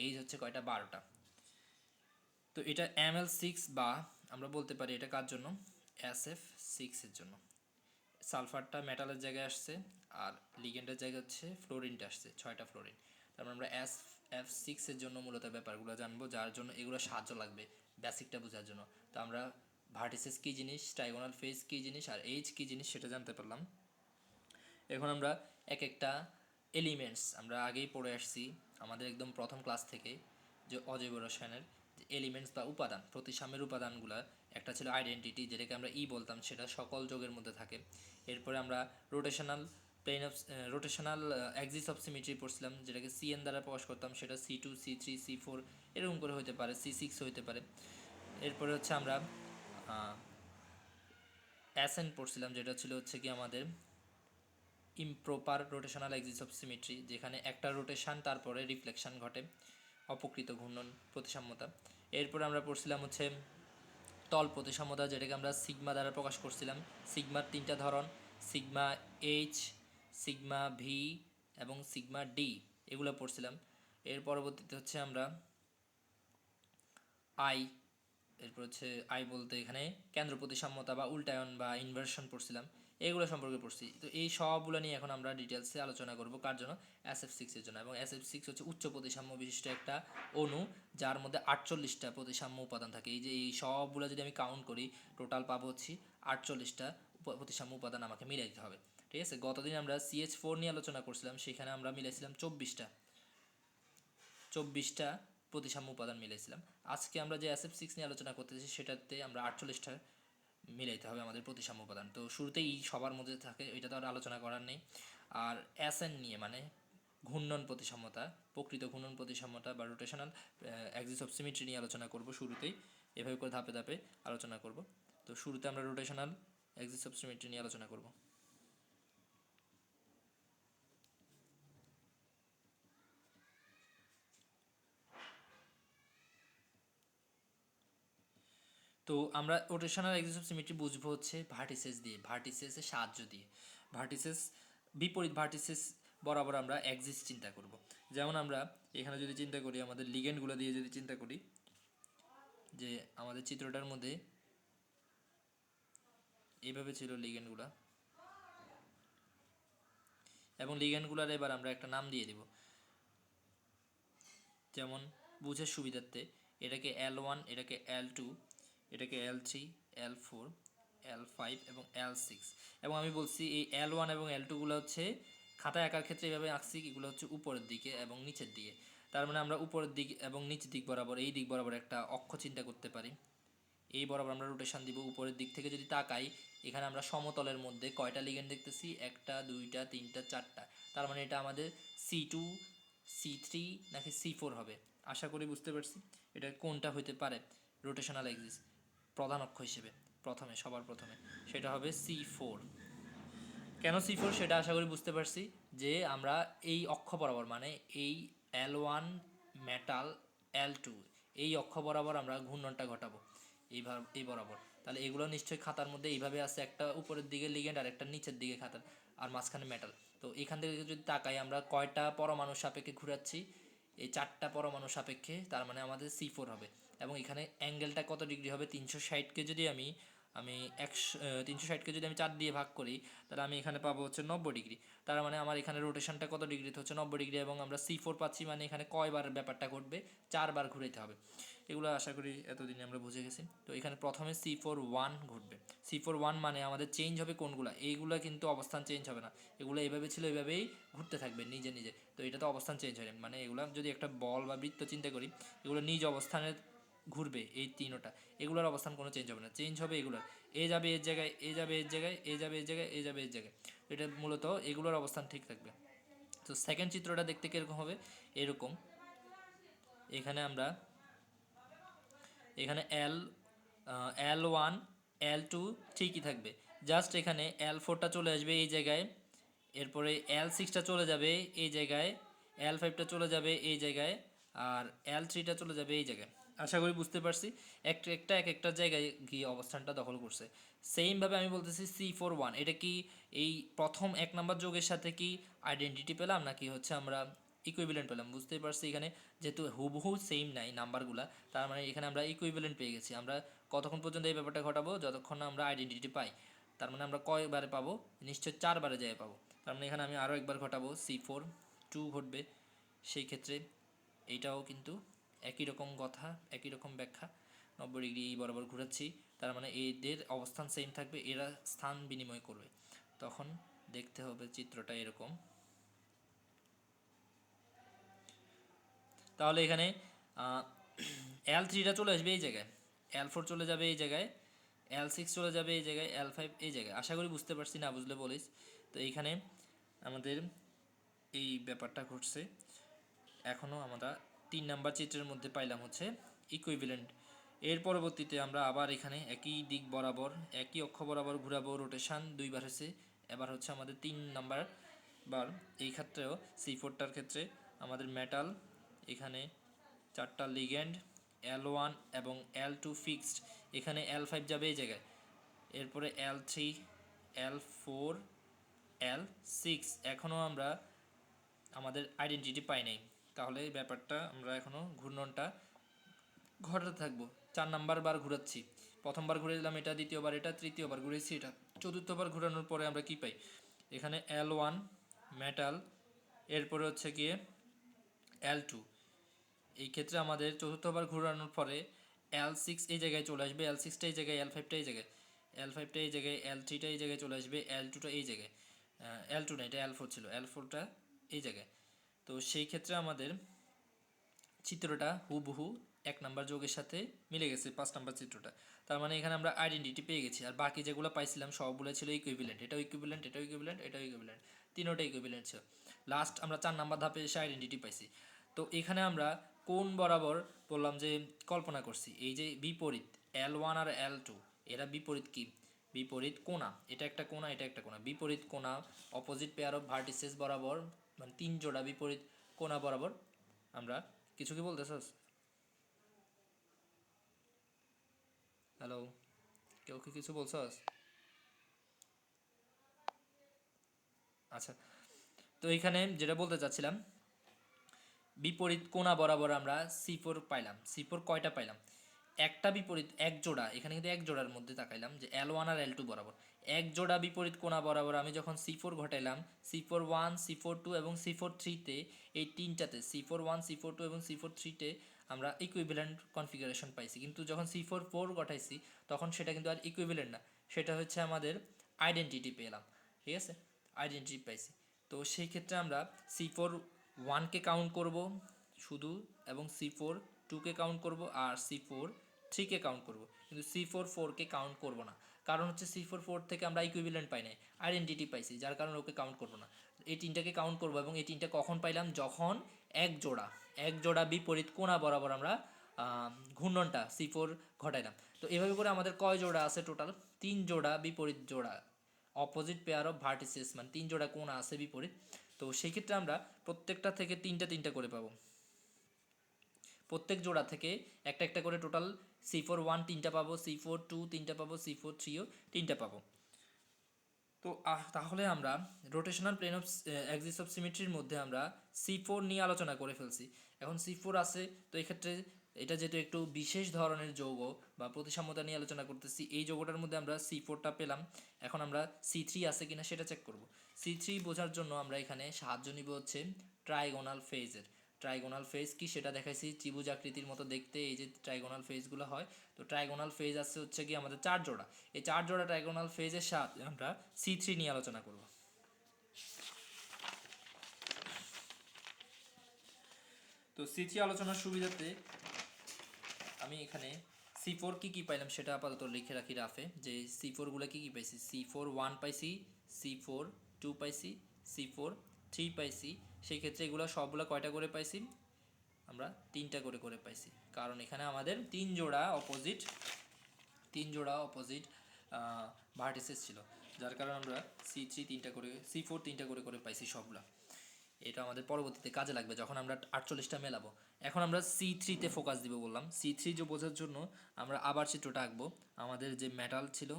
এইজ হচ্ছে কয়টা, 12টা। তো এটা ML6, বা আমরা বলতে পারি এটা কার জন্য, SF6 এর জন্য। সালফারটা মেটালের জায়গায় আসছে, আর লিগেন্ডের জায়গায় হচ্ছে ফ্লোরিনটা আসছে, 6টা ফ্লোরিন। তারপর আমরা SF6 এর জন্য মূলত ব্যাপারগুলো জানবো, যার জন্য এগুলো সাহায্য লাগবে বেসিকটা বোঝার জন্য। তো আমরা ভার্টিসেস কী জিনিস, ট্রাইগোনাল ফেজ কী জিনিস, আর এইচ কী জিনিস সেটা জানতে পারলাম। এখন আমরা এক একটা এলিমেন্টস আমরা আগেই পড়ে আসছি আমাদের একদম প্রথম ক্লাস থেকে, যে অজৈব রসায়নের যে এলিমেন্টস বা উপাদান, প্রতিসাম্যের উপাদানগুলো, একটা ছিল আইডেন্টিটি, যেটাকে আমরা বলতাম, সেটা সকল যোগের মধ্যে থাকে। এরপরে আমরা রোটেশনাল অ্যাক্সিস অফ সিমেট্রি পড়ছিলাম, যেটাকে CN দ্বারা প্রকাশ করতাম, সেটা C2, C3, C4 এরকম করে হতে পারে, C6 হতে পারে। এরপরে হচ্ছে আমরা SN পড়ছিলাম, যেটা ছিল হচ্ছে কি আমাদের improper rotational Axis of symmetry, যেখানে একটা রোটেশন তারপরে রিফ্লেকশন ঘটে, অপকৃত ঘূর্ণন প্রতিসাম্যতা। এরপরে আমরা পড়ছিলাম হচ্ছে তল প্রতিসাম্যতা, যেটাকে আমরা সিগমা দ্বারা প্রকাশ করছিলাম। সিগমার 3টা ধরন, সিগমা এইচ, সিগমা ভি এবং সিগমা ডি, এগুলো পড়ছিলাম। এর পরবর্তীতে হচ্ছে আমরা আই, এরপর হচ্ছে আই বলতে এখানে কেন্দ্র প্রতিসাম্যতা বা উল্টায়ন বা ইনভার্সন পড়ছিলাম, এগুলো সম্পর্কে পড়ছি। তো এই সবগুলো নিয়ে এখন আমরা ডিটেলসে আলোচনা করব। কার জন্য? SF6 এর জন্য। এবং SF6 হচ্ছে উচ্চ প্রতিসাম্য বিশিষ্ট একটা অণু, যার মধ্যে 48টা প্রতিসাম্য উপাদান থাকে। এই যে এই সবগুলো যদি আমি কাউন্ট করি, টোটাল পাবো হচ্ছে 48টা প্রতিসাম্য উপাদান আমাকে মিলাইতে হবে। ঠিক আছে, গতদিন আমরা CH4 নিয়ে আলোচনা করছিলাম, সেখানে আমরা মিলাইছিলাম 24টা প্রতিসাম্য উপাদান মিলাইছিলাম। আজকে আমরা যে SF6 নিয়ে আলোচনা করতেছি, সেটাতে আমরা 48টা মিলাইতে হবে আমাদের প্রতিসাম্য উপাদান। তো শুরুতেই সবার মধ্যে থাকে, এটা তো আর আলোচনা করার নেই। আর SN নিয়ে, মানে ঘূর্ণন প্রতিসাম্যতা, প্রকৃত ঘূর্ণন প্রতিসাম্যতা বা রোটেশনাল অ্যাক্সিস অফ সিমেট্রি নিয়ে আলোচনা করব শুরুতেই। এভাবে করে ধাপে ধাপে আলোচনা করব। তো শুরুতে আমরা রোটেশনাল অ্যাক্সিস অফ সিমেট্রি নিয়ে আলোচনা করব। তো আমরা রোটেশনাল অ্যাক্সিস অফ সিমেট্রি বুঝবো হচ্ছে ভার্টিসেস দিয়ে, ভার্টিসেসের সাহায্য দিয়ে। ভার্টিসেস, বিপরীত ভার্টিসেস বরাবর আমরা অ্যাক্সিস চিন্তা করব। যেমন আমরা এখানে যদি চিন্তা করি, আমাদের লিগেন্ডগুলো দিয়ে যদি চিন্তা করি, যে আমাদের চিত্রটার মধ্যে এইভাবে ছিল লিগেন্ডগুলো, এবং লিগেন্ডগুলোর এবার আমরা একটা নাম দিয়ে দেব। যেমন বুঝের সুবিধার্থে এটাকে L1, এটাকে L2, এটাকে L3, L4, L5 এবং L6। এবং আমি বলছি এই L1 এবং L2 গুলো হচ্ছে খাতায় আঁকার ক্ষেত্রে এইভাবে আঁকছি, এগুলো হচ্ছে উপরের দিকে এবং নিচের দিকে। তার মানে আমরা উপরের দিক এবং নিচের দিক বরাবর, এই দিক বরাবর একটা অক্ষ চিন্তা করতে পারি। এই বরাবর আমরা রোটেশন দিব। উপরের দিক থেকে যদি তাকাই, এখানে আমরা সমতলের মধ্যে কয়টা লিগেন্ড দেখতেছি? 1টা 2টা 3টা 4টা। তার মানে এটা আমাদের C2, C3 নাকি C4 হবে। আশা করি বুঝতে পারছি এটা কোনটা হইতে পারে। রোটেশনাল অ্যাক্সিস প্রধান অক্ষ হিসেবে সবার প্রথমে সেটা হবে C4। কেন C4 সেটা আশা করি বুঝতে পারছি, যে আমরা এই অক্ষ বরাবর, মানে এই L1 মেটাল, L2, এই অক্ষ বরাবর আমরা ঘূর্ণনটা ঘটাবো এই বরাবর। তাহলে এগুলো নিশ্চয়ই খাতার মধ্যে এইভাবে আছে, একটা উপরের দিকে লিগেন্ড আর একটা নিচের দিকে খাতার, আর মাঝখানে মেটাল। তো এখান থেকে যদি তাকাই, আমরা কয়টা পরমাণু সাপেক্ষে ঘুরাচ্ছি? এই 4টা পরমাণু সাপেক্ষে, তার মানে আমাদের C4 হবে। এবং এখানে অ্যাঙ্গেলটা কত ডিগ্রি হবে? 360কে যদি আমি 360কে যদি আমি 4 দিয়ে ভাগ করি, তাহলে আমি এখানে পাবো হচ্ছে 90 ডিগ্রি। তার মানে আমার এখানে রোটেশনটা কত ডিগ্রিতে হচ্ছে? 90 ডিগ্রি। এবং আমরা C4 পাচ্ছি, মানে এখানে কয়বার ব্যাপারটা ঘটবে? 4বার ঘুরাইতে হবে। এগুলো আশা করি এতদিনে আমরা বুঝে গেছি। তো এখানে প্রথমে C4 1 ঘটবে। C4 1 মানে আমাদের চেঞ্জ হবে কোনগুলা? এইগুলো কিন্তু অবস্থান চেঞ্জ হবে না, এগুলো এইভাবে ছিল এইভাবেই ঘুরতে থাকবে নিজে নিজে। তো এটা তো অবস্থান চেঞ্জ হয় না, মানে এগুলো যদি একটা বল বা বৃত্ত চিন্তা করি, এগুলো নিজ অবস্থানে ঘুরবে। এই তিনোটা, এগুলোর অবস্থান কোনো চেঞ্জ হবে না। চেঞ্জ হবে এগুলোর, এ যাবে এর জায়গায়, এ যাবে এর জায়গায়, এ যাবে এর জায়গায়, এ যাবে এর জায়গায়। এটা মূলত এগুলোর অবস্থান ঠিক থাকবে। তো সেকেন্ড চিত্রটা দেখতে কীরকম হবে? এরকম। এখানে আমরা এখানে L1 L2 ঠিকই থাকবে, জাস্ট এখানে L4টা চলে আসবে এই জায়গায়, এরপরে L6টা চলে যাবে এই জায়গায়, L5টা চলে যাবে এই জায়গায়, আর L3টা চলে যাবে এই জায়গায়। আশা করি বুঝতে পারছি একটা একটা এক একটা জায়গায় গিয়ে অবস্থানটা দখল করছে। সেমভাবে আমি বলতেছি C4 1, এটা কি এই প্রথম 1 নম্বর যোগের সাথে কি আইডেন্টিটি পেলাম, নাকি হচ্ছে আমরা ইকুইভ্যালেন্ট পেলাম? বুঝতেই পারছি এখানে যেহেতু হুবহু সেম নাই নাম্বারগুলা, তার মানে এখানে আমরা ইকুইভ্যালেন্ট পেয়ে গেছি। আমরা কতক্ষণ পর্যন্ত এই ব্যাপারটা ঘটাবো? যতক্ষণ না আমরা আইডেন্টিটি পাই। তার মানে আমরা কয়বারে পাবো? নিশ্চয় 4বারে যাই পাবো। তার মানে এখানে আমি আরও একবার ঘটাবো, C4 2 ঘটবে। সেই ক্ষেত্রে এইটাও কিন্তু একই রকম কথা, একই রকম ব্যাখ্যা। 90 ডিগ্রি এই বরাবর ঘুরাচ্ছি, তার মানে এদের অবস্থান সেম থাকবে, এরা স্থান বিনিময় করবে। তখন দেখতে হবে চিত্রটা এরকম। তাহলে এখানে L3টা চলে আসবে এই জায়গায়, L4 চলে যাবে এই জায়গায়, L6 চলে যাবে এই জায়গায়, L5 এই জায়গায়। আশা করি বুঝতে পারছি, না বুঝলে বলিস। তো এইখানে আমাদের এই ব্যাপারটা ঘটছে। এখনও আমরা 3 নাম্বার চিত্রের মধ্যে পাইলাম হচ্ছে ইকুইভ্যালেন্ট। এর পরবর্তীতে আমরা আবার এখানে একই দিক বরাবর, একই অক্ষ বরাবর ঘুরাবো। রোটেশন 2বার হয়েছে, এবার হচ্ছে আমাদের 3 নাম্বার বার। এই ক্ষেত্রেও C4টার ক্ষেত্রে আমাদের মেটাল, এখানে 4টা লিগ্যান্ড L1 এবং L2 ফিক্সড, এখানে L5 যাবে এই জায়গায়, এরপরে L3, L4, L6। এখনও আমরা আমাদের আইডেন্টিটি পাই নাই, তাহলে এই ব্যাপারটা আমরা এখনও ঘূর্ণনটা ঘটাতে থাকবো। 4 নাম্বার বার ঘুরাচ্ছি, প্রথমবার ঘুরে দিলাম এটা, দ্বিতীয়বার এটা, তৃতীয়বার ঘুরেছি এটা, চতুর্থবার ঘুরানোর পরে আমরা কি পাই, এখানে L1 মেটাল, এরপরে হচ্ছে গিয়ে L2। এই ক্ষেত্রে আমাদের চতুর্থবার ঘোরানোর পরে L6 এই জায়গায় চলে আসবে, L6টা এই জায়গায়, L5টা এই জায়গায়, L5টা এই জায়গায়, L3টা এই জায়গায় চলে আসবে, L2টা এই জায়গায়, L2 না এটা L4 ছিল, L4টা এই জায়গায়। তো সেই ক্ষেত্রে আমাদের চিত্রটা হুবহু 1 নাম্বার যোগের সাথে মিলে গেছে 5 নাম্বার চিত্রটা। তার মানে এখানে আমরা আইডেন্টিটি পেয়ে গেছি। আর বাকি যেগুলো পাইছিলাম সবগুলো ছিল ইকুইভ্যালেন্ট, এটাও ইকুইভ্যালেন্ট, এটাও ইকুইভ্যালেন্ট, এটাও ইকুইভ্যালেন্ট, তিনোটা ইকুইভ্যালেন্ট ছিল। লাস্ট আমরা 4 নাম্বার ধাপে এসে আইডেন্টিটি পাইছি। তো এখানে আমরা কোন বরাবর বললাম যে কল্পনা করছি, এই যে বিপরীত L1 আর L2 এরা বিপরীত কি, বিপরীত কোণা, এটা একটা কোণা, এটা একটা কোণা, বিপরীত কোণা অপোজিট পেয়ার অফ ভার্টিসেস বরাবর, মানে 3 জোড়া বিপরীত কোণা বরাবর আমরা, কিছু কি বলতেছস? হ্যালো, কেউ কি কিছু বলছস? আচ্ছা, তো এইখানে যেটা বলতে চাচ্ছিলাম, বিপরীত কোণা বরাবর আমরা C4 পাইলাম। C4 কয়টা পাইলাম, একটা বিপরীত, এক জোড়া, এখানে কিন্তু এক জোড়ার মধ্যে তাকাইলাম যে L1 আর L2 বরাবর এক জোড়া বিপরীত কোণা বরাবর আমি যখন C4 ঘটাইলাম, C4 1, C4 2 এবং C4 3-তে, এই তিনটাতে C4 1, C4 2 এবং C4 3-তে আমরা ইকুইভ্যালেন্ট কনফিগারেশন পাইছি। কিন্তু যখন C4 4 ঘটাইছি তখন সেটা কিন্তু আর ইকুইভ্যালেন্ট না, সেটা হচ্ছে আমাদের আইডেন্টিটি পেলাম, ঠিক আছে, আইডেন্টিটি পাইছি। তো সেই ক্ষেত্রে আমরা C4 1-কে কাউন্ট করব শুধু, এবং C4 2-কে কাউন্ট করব, আর C4 3-কে কাউন্ট করব, কিন্তু C4 4-কে কাউন্ট করব না। কারণ হচ্ছে C4 4 থেকে আমরা ইকুইভ্যালেন্ট পাই নাই, আইডেন্টিটি পাইছি, যার কারণে ওকে কাউন্ট করব না। এই তিনটাকে কাউন্ট করব, এবং এই তিনটা কখন পাইলাম, যখন এক জোড়া বিপরীত কোণা বরাবর আমরা ঘূর্ণনটা C4 ঘটাইলাম। তো এভাবে করে আমাদের কয় জোড়া আছে টোটাল, 3 জোড়া বিপরীত জোড়া, অপোজিট পেয়ার অফ ভার্টিসেস, মানে 3 জোড়া কোণ আছে বিপরীত। তো সেই ক্ষেত্রে আমরা প্রত্যেকটা থেকে তিনটা করে পাবো, প্রত্যেক জোড়া থেকে একটা একটা করে টোটাল C4 1 3টা পাবো, C4 2 3টা পাবো, C4 3ও 3টা পাবো। তো তাহলে আমরা rotational plane of axis of সিমেট্রির মধ্যে আমরা C4 নিয়ে আলোচনা করে ফেলছি। এখন C4 আছে, তো এই ক্ষেত্রে এটা যেহেতু একটু বিশেষ ধরনের যৌগ বা প্রতিসাম্যতা নিয়ে আলোচনা করতেছি, এই যৌগটার মধ্যে আমরা C4টা পেলাম। এখন আমরা C3 আছে কিনা সেটা চেক করব। C3 বোঝার জন্য আমরা এখানে সাহায্য নিব হচ্ছে ট্রাইগোনাল ফেজের। ট্রাইগোনাল ফেজ কি সেটা দেখাইছি, ত্রিভুজ আকৃতির মতো দেখতে এই যে ট্রাইগোনাল ফেজগুলো হয়। তো ট্রাইগোনাল ফেজ আছে হচ্ছে কি আমাদের 4 জোড়া, এই 4 জোড়া ট্রাইগোনাল ফেজের সাথে আমরা C3 নিয়ে আলোচনা করব। তো C3 আলোচনার সুবিধাতে আমি এখানে C4 কি পাইলাম সেটা আপাতত লিখে রাখি রাফে, যে C4 গুলো কি পাইছি, C4 1 পাইছি, C4 2 পাইছি, C4 3 পাইছি। সেই ক্ষেত্রে এগুলো সবগুলো কয়টা করে পাইছি, আমরা 3টা করে পাইছি, কারণ এখানে আমাদের 3 জোড়া অপোজিট ভার্টিসেস ছিল, যার কারণে আমরা C4 3টা করে পাইছি সবগুলা। এটা আমাদের পরবর্তীতে কাজে লাগবে যখন আমরা 48টা মেলাবো। এখন আমরা C3-তে ফোকাস দিব বললাম। C3 যে বোঝার জন্য আমরা আবার চিত্রটা আঁকবো। আমাদের যে মেটাল ছিল,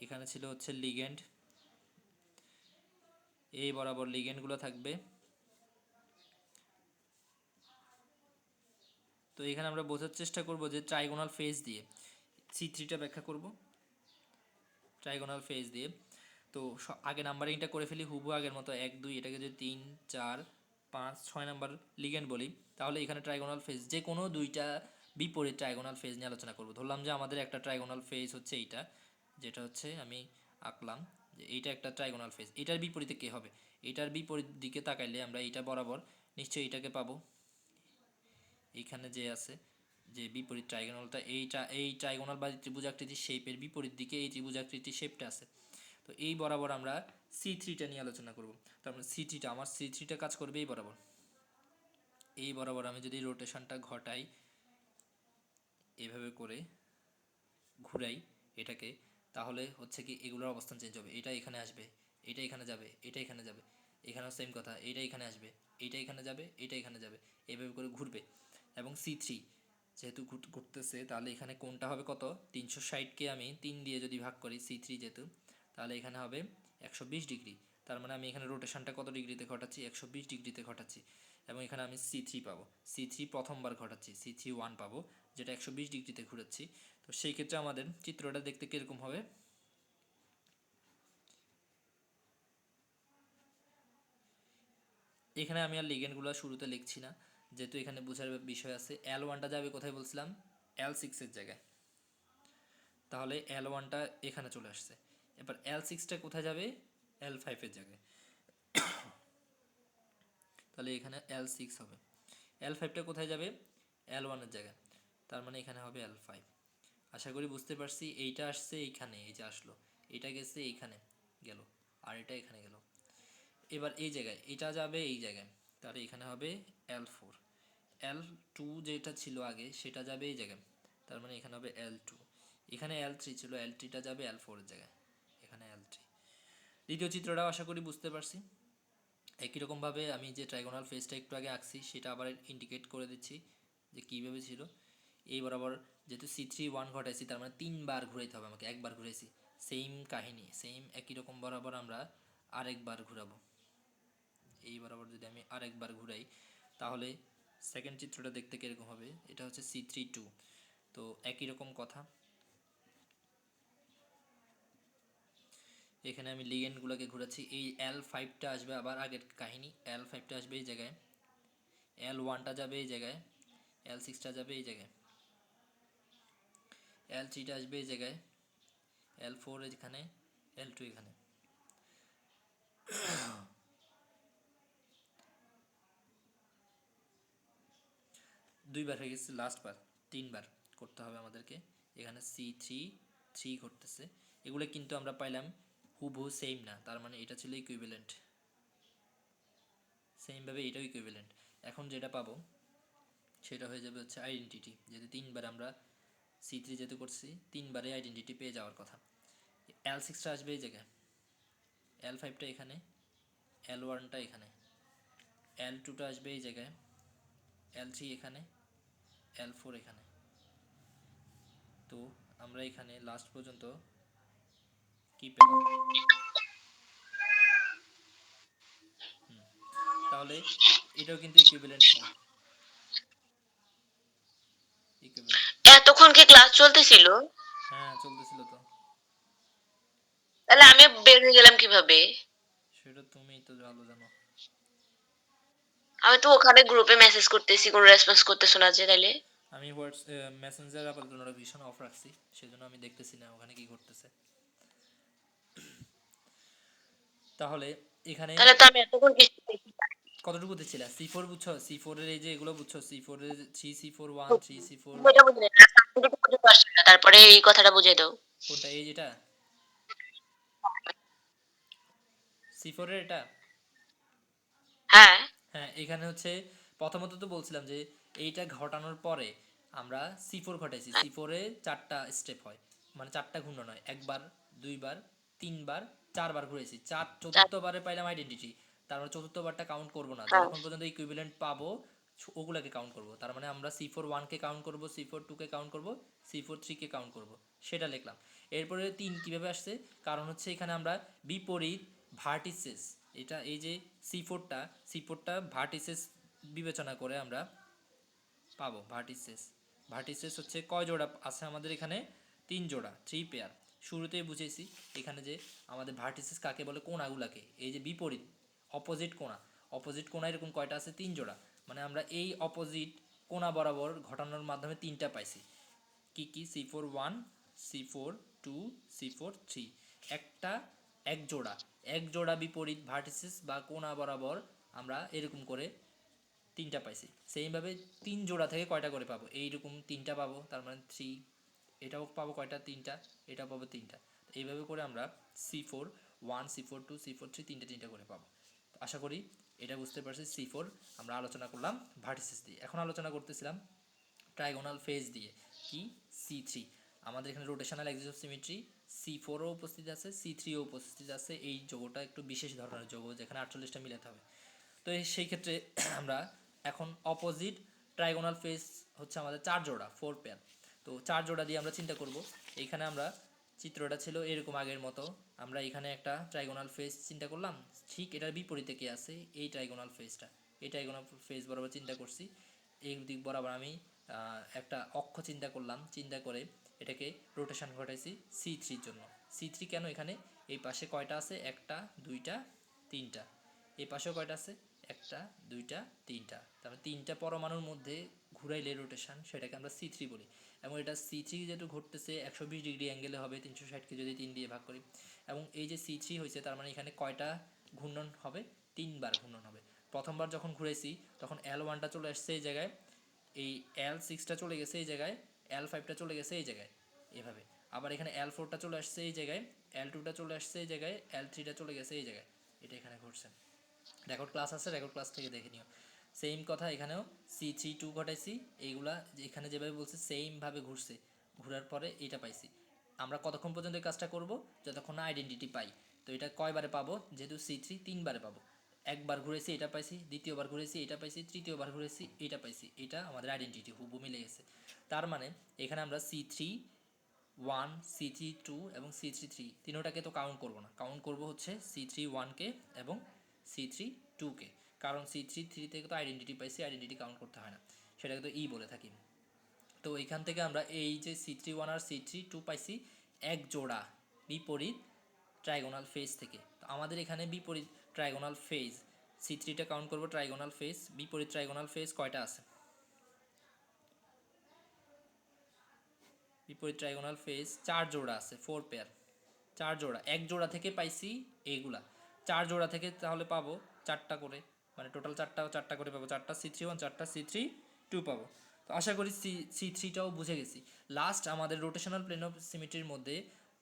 এখানে ছিল হচ্ছে লিগ্যান্ড, এই বরাবর লিগ্যান্ডগুলো থাকবে। তো এখানে আমরা বোঝার চেষ্টা করব যে ট্রাইগোনাল ফেজ দিয়ে C3টা ব্যাখ্যা করব, ট্রাইগোনাল ফেজ দিয়ে। তো আগে নাম্বারিংটা করে ফেলি হুবহু আগের মতো 1 2, এটাকে যদি 3 4 5 6 নাম্বার লিগ্যান্ড বলি, তাহলে এখানে ট্রাইগোনাল ফেজ যে কোনো দুইটা বিপরীত ট্রাইগোনাল ফেজ নিয়ে আলোচনা করব। ধরলাম যে আমাদের একটা ট্রাইগোনাল ফেজ হচ্ছে এইটা, যেটা হচ্ছে আমি আঁকলাম যে এইটা একটা ট্রাইগোনাল ফেজ, এটার বিপরীতে কে হবে, এটার বিপরীত দিকে তাকাইলে আমরা এইটা বরাবর নিশ্চয়ই এটাকে পাবো। এইখানে যে আছে যে বিপরীত ট্রাইগোনালটা, এই ট্রাইগোনাল বা ত্রিভুজাকৃতির শেপের বিপরীত দিকে এই ত্রিভুজাকৃতির শেপটা আছে। তো এই বরাবর আমরা C3টা নিয়ে আলোচনা করব। তারপরে আমার C3টা কাজ করবে এই বরাবর। এই বরাবর আমি যদি রোটেশনটা ঘটাই, এভাবে করে ঘুরাই এটাকে, তাহলে হচ্ছে কি এগুলোর অবস্থান চেঞ্জ হবে। এটা এখানে আসবে, এটা এখানে যাবে, এটা এখানে যাবে, এখানেও সেম কথা, এইটা এখানে আসবে, এইটা এখানে যাবে, এইটা এখানে যাবে, এইভাবে করে ঘুরবে। এবং C3 যেহেতু ঘুরতেছে তাহলে এখানে কোণটা হবে কত, 360কে আমি 3 দিয়ে যদি ভাগ করি C3 যেহেতু, তাহলে এখানে হবে 120 ডিগ্রি। তার মানে আমি এখানে রোটেশনটা কত ডিগ্রিতে ঘটাচ্ছি, 120 ডিগ্রিতে ঘটাচ্ছি। এবং এখানে আমি C3 পাবো, C3 প্রথমবার ঘটাচ্ছি, C3 1 পাবো, যেটা 120 ডিগ্রিতে ঘুরাচ্ছি। তো সেই ক্ষেত্রে আমাদের চিত্রটা দেখতে কীরকম হবে, এখানে আমি আর লিগেন্ডগুলো শুরুতে লিখছি না, যেহেতু এখানে বোঝার বিষয় আছে। L1টা যাবে কোথায় বলছিলাম, L6-এর জায়গায়, তাহলে L1টা এখানে চলে আসছে। এবার L6টা কোথায় যাবে, L5-এর জায়গায়, তাহলে এখানে L6 হবে। L5টা কোথায় যাবে, L1-এর জায়গায়, তার মানে এখানে হবে L5। আশা করি বুঝতে পারছি। এইটা আসছে এইখানে, এই যে আসলো, এটা গেছে এইখানে গেল, আর এটা এখানে গেল। এবার এই জায়গায় এটা যাবে এই জায়গায়, তাহলে এখানে হবে L4। L2 যেটা ছিল আগে সেটা যাবে এই জায়গায়, তার মানে এখানে হবে L2। এখানে L3 ছিল, L3টা যাবে L4-এর জায়গায়, এখানে L3। দ্বিতীয় চিত্রটাও আশা করি বুঝতে পারছি। একই রকমভাবে আমি যে ট্রাইগোনাল ফেসটা একটু আগে আঁকছি সেটা আবার ইন্ডিকেট করে দিচ্ছি যে কীভাবে ছিল। এই বরাবর যেহেতু C3 1 ঘটাইছি, তার মানে 3বার ঘুরাইতে হবে আমাকে, একবার ঘুরাইছি, সেম কাহিনী, সেম একই রকম বরাবর আমরা আরেকবার ঘুরাবো। এই বরাবর যদি আমি আরেকবার ঘুরাই তাহলে সেকেন্ড চিত্রটা দেখতে কীরকম হবে, এটা হচ্ছে C3 2। তো একই রকম কথা, এখানে আমি লিগেন্ডগুলোকে ঘুরাচ্ছি। এই L5টা আসবে আবার আগের কাহিনী, L5টা আসবে এই জায়গায়, L1টা যাবে এই জায়গায়, L6টা যাবে এই জায়গায়, L3টা আসবে এই জায়গায়, L4 এখানে, L2 এখানে। দুইবার হয়ে গেছে, লাস্টবার 3বার করতে হবে আমাদেরকে। এখানে C3 3 করতেছে, এগুলো কিন্তু আমরা পাইলাম হুবহু সেম না, তার মানে এটা ছিল ইকুইভ্যালেন্ট, সেমভাবে এটাও ইকুইভ্যালেন্ট। এখন যেটা পাবো সেটা হয়ে যাবে হচ্ছে আইডেন্টিটি, যেহেতু 3বার আমরা C3 যেহেতু করছি, 3বারে আইডেন্টিটি পেয়ে যাওয়ার কথা। L6টা আসবে এই জায়গায়, L5টা এখানে, L1টা এখানে, L2টা আসবে এই জায়গায়, L3 এখানে, L4 এখানে। তো আমরা এখানে লাস্ট পর্যন্ত কি পেলাম, তাহলে এটাও কিন্তু ইকুইভ্যালেন্ট ছিল, ইকুইভ্যালেন্ট। এতক্ষণ কি ক্লাস চলতেছিল? হ্যাঁ চলতেছিল তো। তাহলে আমি বের হয়ে গেলাম কিভাবে? সেটা তুমিই তো ভালো জানো। আমি তো ওখানে গ্রুপে মেসেজ করতেছি, কোনো রেসপন্স করতেছো না যে, তাইলে? আমি মেসেঞ্জার আপাতত নোটিফিকেশন অফ রাখছি, সেজন্য আমি দেখতেছি না ওখানে কি করতেছে। তাহলে এখানে তাহলে তো আমি এতক্ষণ কিছু দেখি না। কতটুকু দিচ্ছিল C4 বুঝছো, C4 এর এই যে এগুলো বুঝছো, C4 এর 3 C4 1 3 C4, এটা বুঝলে না, সাবজেক্ট বুঝতে পারছি না। তারপরে এই কথাটা বুঝিয়ে দাও। কোনটা, এই যেটা C4 এর এটা। হ্যাঁ, হ্যাঁ এখানে হচ্ছে প্রথমত তো বলছিলাম যে এইটা ঘটানোর পরে আমরা C4 ঘটাইছি, C4 এ 4টা স্টেপ হয়, মানে 4টা ঘূর্ণন হয়, একবার, দুইবার, তিনবার, 4বার ঘুরেছি, চতুর্থবারে পাইলাম আইডেন্টিটি। তার মানে চতুর্থবারটা কাউন্ট করব না, হ্যাঁ, যতক্ষণ পর্যন্ত ইকুইভ্যালেন্ট পাবো ওগুলাকে কাউন্ট করব। তার মানে আমরা C4 1কে কাউন্ট করব, C4 2কে কাউন্ট করব, C4 3কে কাউন্ট করব, সেটা লিখলাম। এরপরে 3 কিভাবে আসছে, কারণ হচ্ছে এখানে আমরা বিপরীত ভার্টিসেস, এটা এই যে C4টা ভার্টিসেস বিবেচনা করে আমরা পাবো ভার্টিসেস। ভার্টিসেস হচ্ছে কয় জোড়া আছে আমাদের এখানে, 3 জোড়া, 3 পেয়ার। শুরুতেই বুঝেছি এখানে যে আমাদের ভার্টিসেস কাকে বলে, কোণাগুলাকে, এই যে বিপরীত অপোজিট কোণা, অপোজিট কোণা এরকম কয়টা আছে, 3 জোড়া। মানে আমরা এই অপোজিট কোণা বরাবর ঘটানোর মাধ্যমে 3টা পাইছি। কি কি, C4 1, C4 2, C4 3, একটা এক জোড়া বিপরীত ভার্টিসেস বা কোণা বরাবর আমরা এরকম করে 3টা পাইছি। সেইভাবে 3 জোড়া থেকে কয়টা করে পাবো, এইরকম 3টা পাবো, তার মানে 3, এটাও পাবো কয়টা, 3টা, এটাও পাবো 3টা। এইভাবে করে আমরা C4 1, C4 2, C4 3 3টা করে পাবো। আশা করি এটা বুঝতে পারছি। C4 আমরা আলোচনা করলাম ভার্টিসেস দিয়ে, এখন আলোচনা করতেছিলাম ট্রাইগোনাল ফেজ দিয়ে, কি C3। আমাদের এখানে রোটেশনাল এক্সিস অফ সিমেট্রি C4ও উপস্থিত আছে, C3ও উপস্থিত আছে। এই যৌগটা একটু বিশেষ ধরনের যৌগ, যেখানে 48টা মিলাতে হবে। তো সেই ক্ষেত্রে আমরা এখন অপোজিট ট্রাইগোনাল ফেস হচ্ছে আমাদের 4 জোড়া, 4 পেয়ার। তো 4 জোড়া দিয়ে আমরা চিন্তা করব। এইখানে আমরা চিত্রটা ছিল এরকম আগের মতো, আমরা এখানে একটা ট্রাইগোনাল ফেস চিন্তা করলাম, ঠিক এটার বিপরীতে কি আছে, এই ট্রাইগোনাল ফেসটা, এই ট্রাইগোনাল ফেস বরাবর চিন্তা করছি। এই দিক বরাবর আমি একটা অক্ষ চিন্তা করলাম, চিন্তা করে এটাকে রোটেশন ঘটাইছি C3 জন্য। C3 কেন, এখানে এই পাশে কয়টা আছে, একটা দুইটা তিনটা, এই পাশেও কয়টা আছে, একটা দুইটা তিনটা, তারপরে তিনটা পরমাণুর মধ্যে ঘুরাইলে রোটেশন, সেটাকে আমরা C3 বলি। এবং এটা C3 যেহেতু ঘটতেছে 120 ডিগ্রি অ্যাঙ্গেলে হবে, 360কে যদি 3 দিয়ে ভাগ করি। এবং এই যে C3 হয়েছে, তার মানে এখানে কয়টা ঘূর্ণন হবে, 3বার ঘূর্ণন হবে। প্রথমবার যখন ঘুরেছি তখন L1টা চলে আসছে এই জায়গায়, এই L6টা চলে গেছে এই জায়গায়, L5টা চলে গেছে এই জায়গায়, এভাবে। আবার এখানে L4টা চলে আসছে এই জায়গায়, L2টা চলে আসছে এই জায়গায়, L3টা চলে গেছে এই জায়গায়। এটা এখানে ঘটছে। রেকর্ড ক্লাস আছে, রেকর্ড ক্লাস থেকে দেখে নিও। সেম কথা এখানেও C3 ঘটাইছি, এইগুলা এখানে যেভাবে বলছে সেমভাবে ঘুরছে, ঘোরার পরে এটা পাইছি। আমরা কতক্ষণ পর্যন্ত এই কাজটা করব, যতক্ষণ না আইডেন্টিটি পাই। তো এটা কয়বারে পাবো, যেহেতু C3 3বারে পাবো। একবার ঘুরেছি এটা পাইছি, দ্বিতীয়বার ঘুরেছি এটা পাইছি, তৃতীয়বার ঘুরেছি এটা পাইছি, এটা আমাদের আইডেন্টিটি হুবহু মিলে গেছে। তার মানে এখানে আমরা C3 1, C3 2 এবং C3 3 তিনোটাকে তো কাউন্ট করব না, কাউন্ট করব হচ্ছে C3 1কে এবং C3 2কে। কারণ C3 3 থেকে তো আইডেন্টিটি পাইছি, আইডেন্টিটি কাউন্ট করতে হয় না, সেটাকে তো বলে থাকি। তো এখান থেকে আমরা এই যে C3 1 আর C3 2 পাইছি এক জোড়া বিপরীত ট্রাইগোনাল ফেজ থেকে। তো আমাদের এখানে বিপরীত ট্রাইগোনাল ফেজ, C3টা কাউন্ট করব ট্রাইগোনাল ফেজ, বিপরীত ট্রাইগোনাল ফেজ কয়টা আছে, বিপরীত ট্রাইগোনাল ফেজ 4 জোড়া আছে, 4 পেয়ার, 4 জোড়া। এক জোড়া থেকে পাইছি এইগুলা, 4 জোড়া থেকে তাহলে পাবো 4টা করে, মানে টোটাল 4টা করে পাবো, 4টা C3 1, 4টা C3 2 পাবো। তো আশা করি C3টাও বুঝে গেছি। লাস্ট আমাদের রোটেশনাল প্লেন অফ সিমেট্রির মধ্যে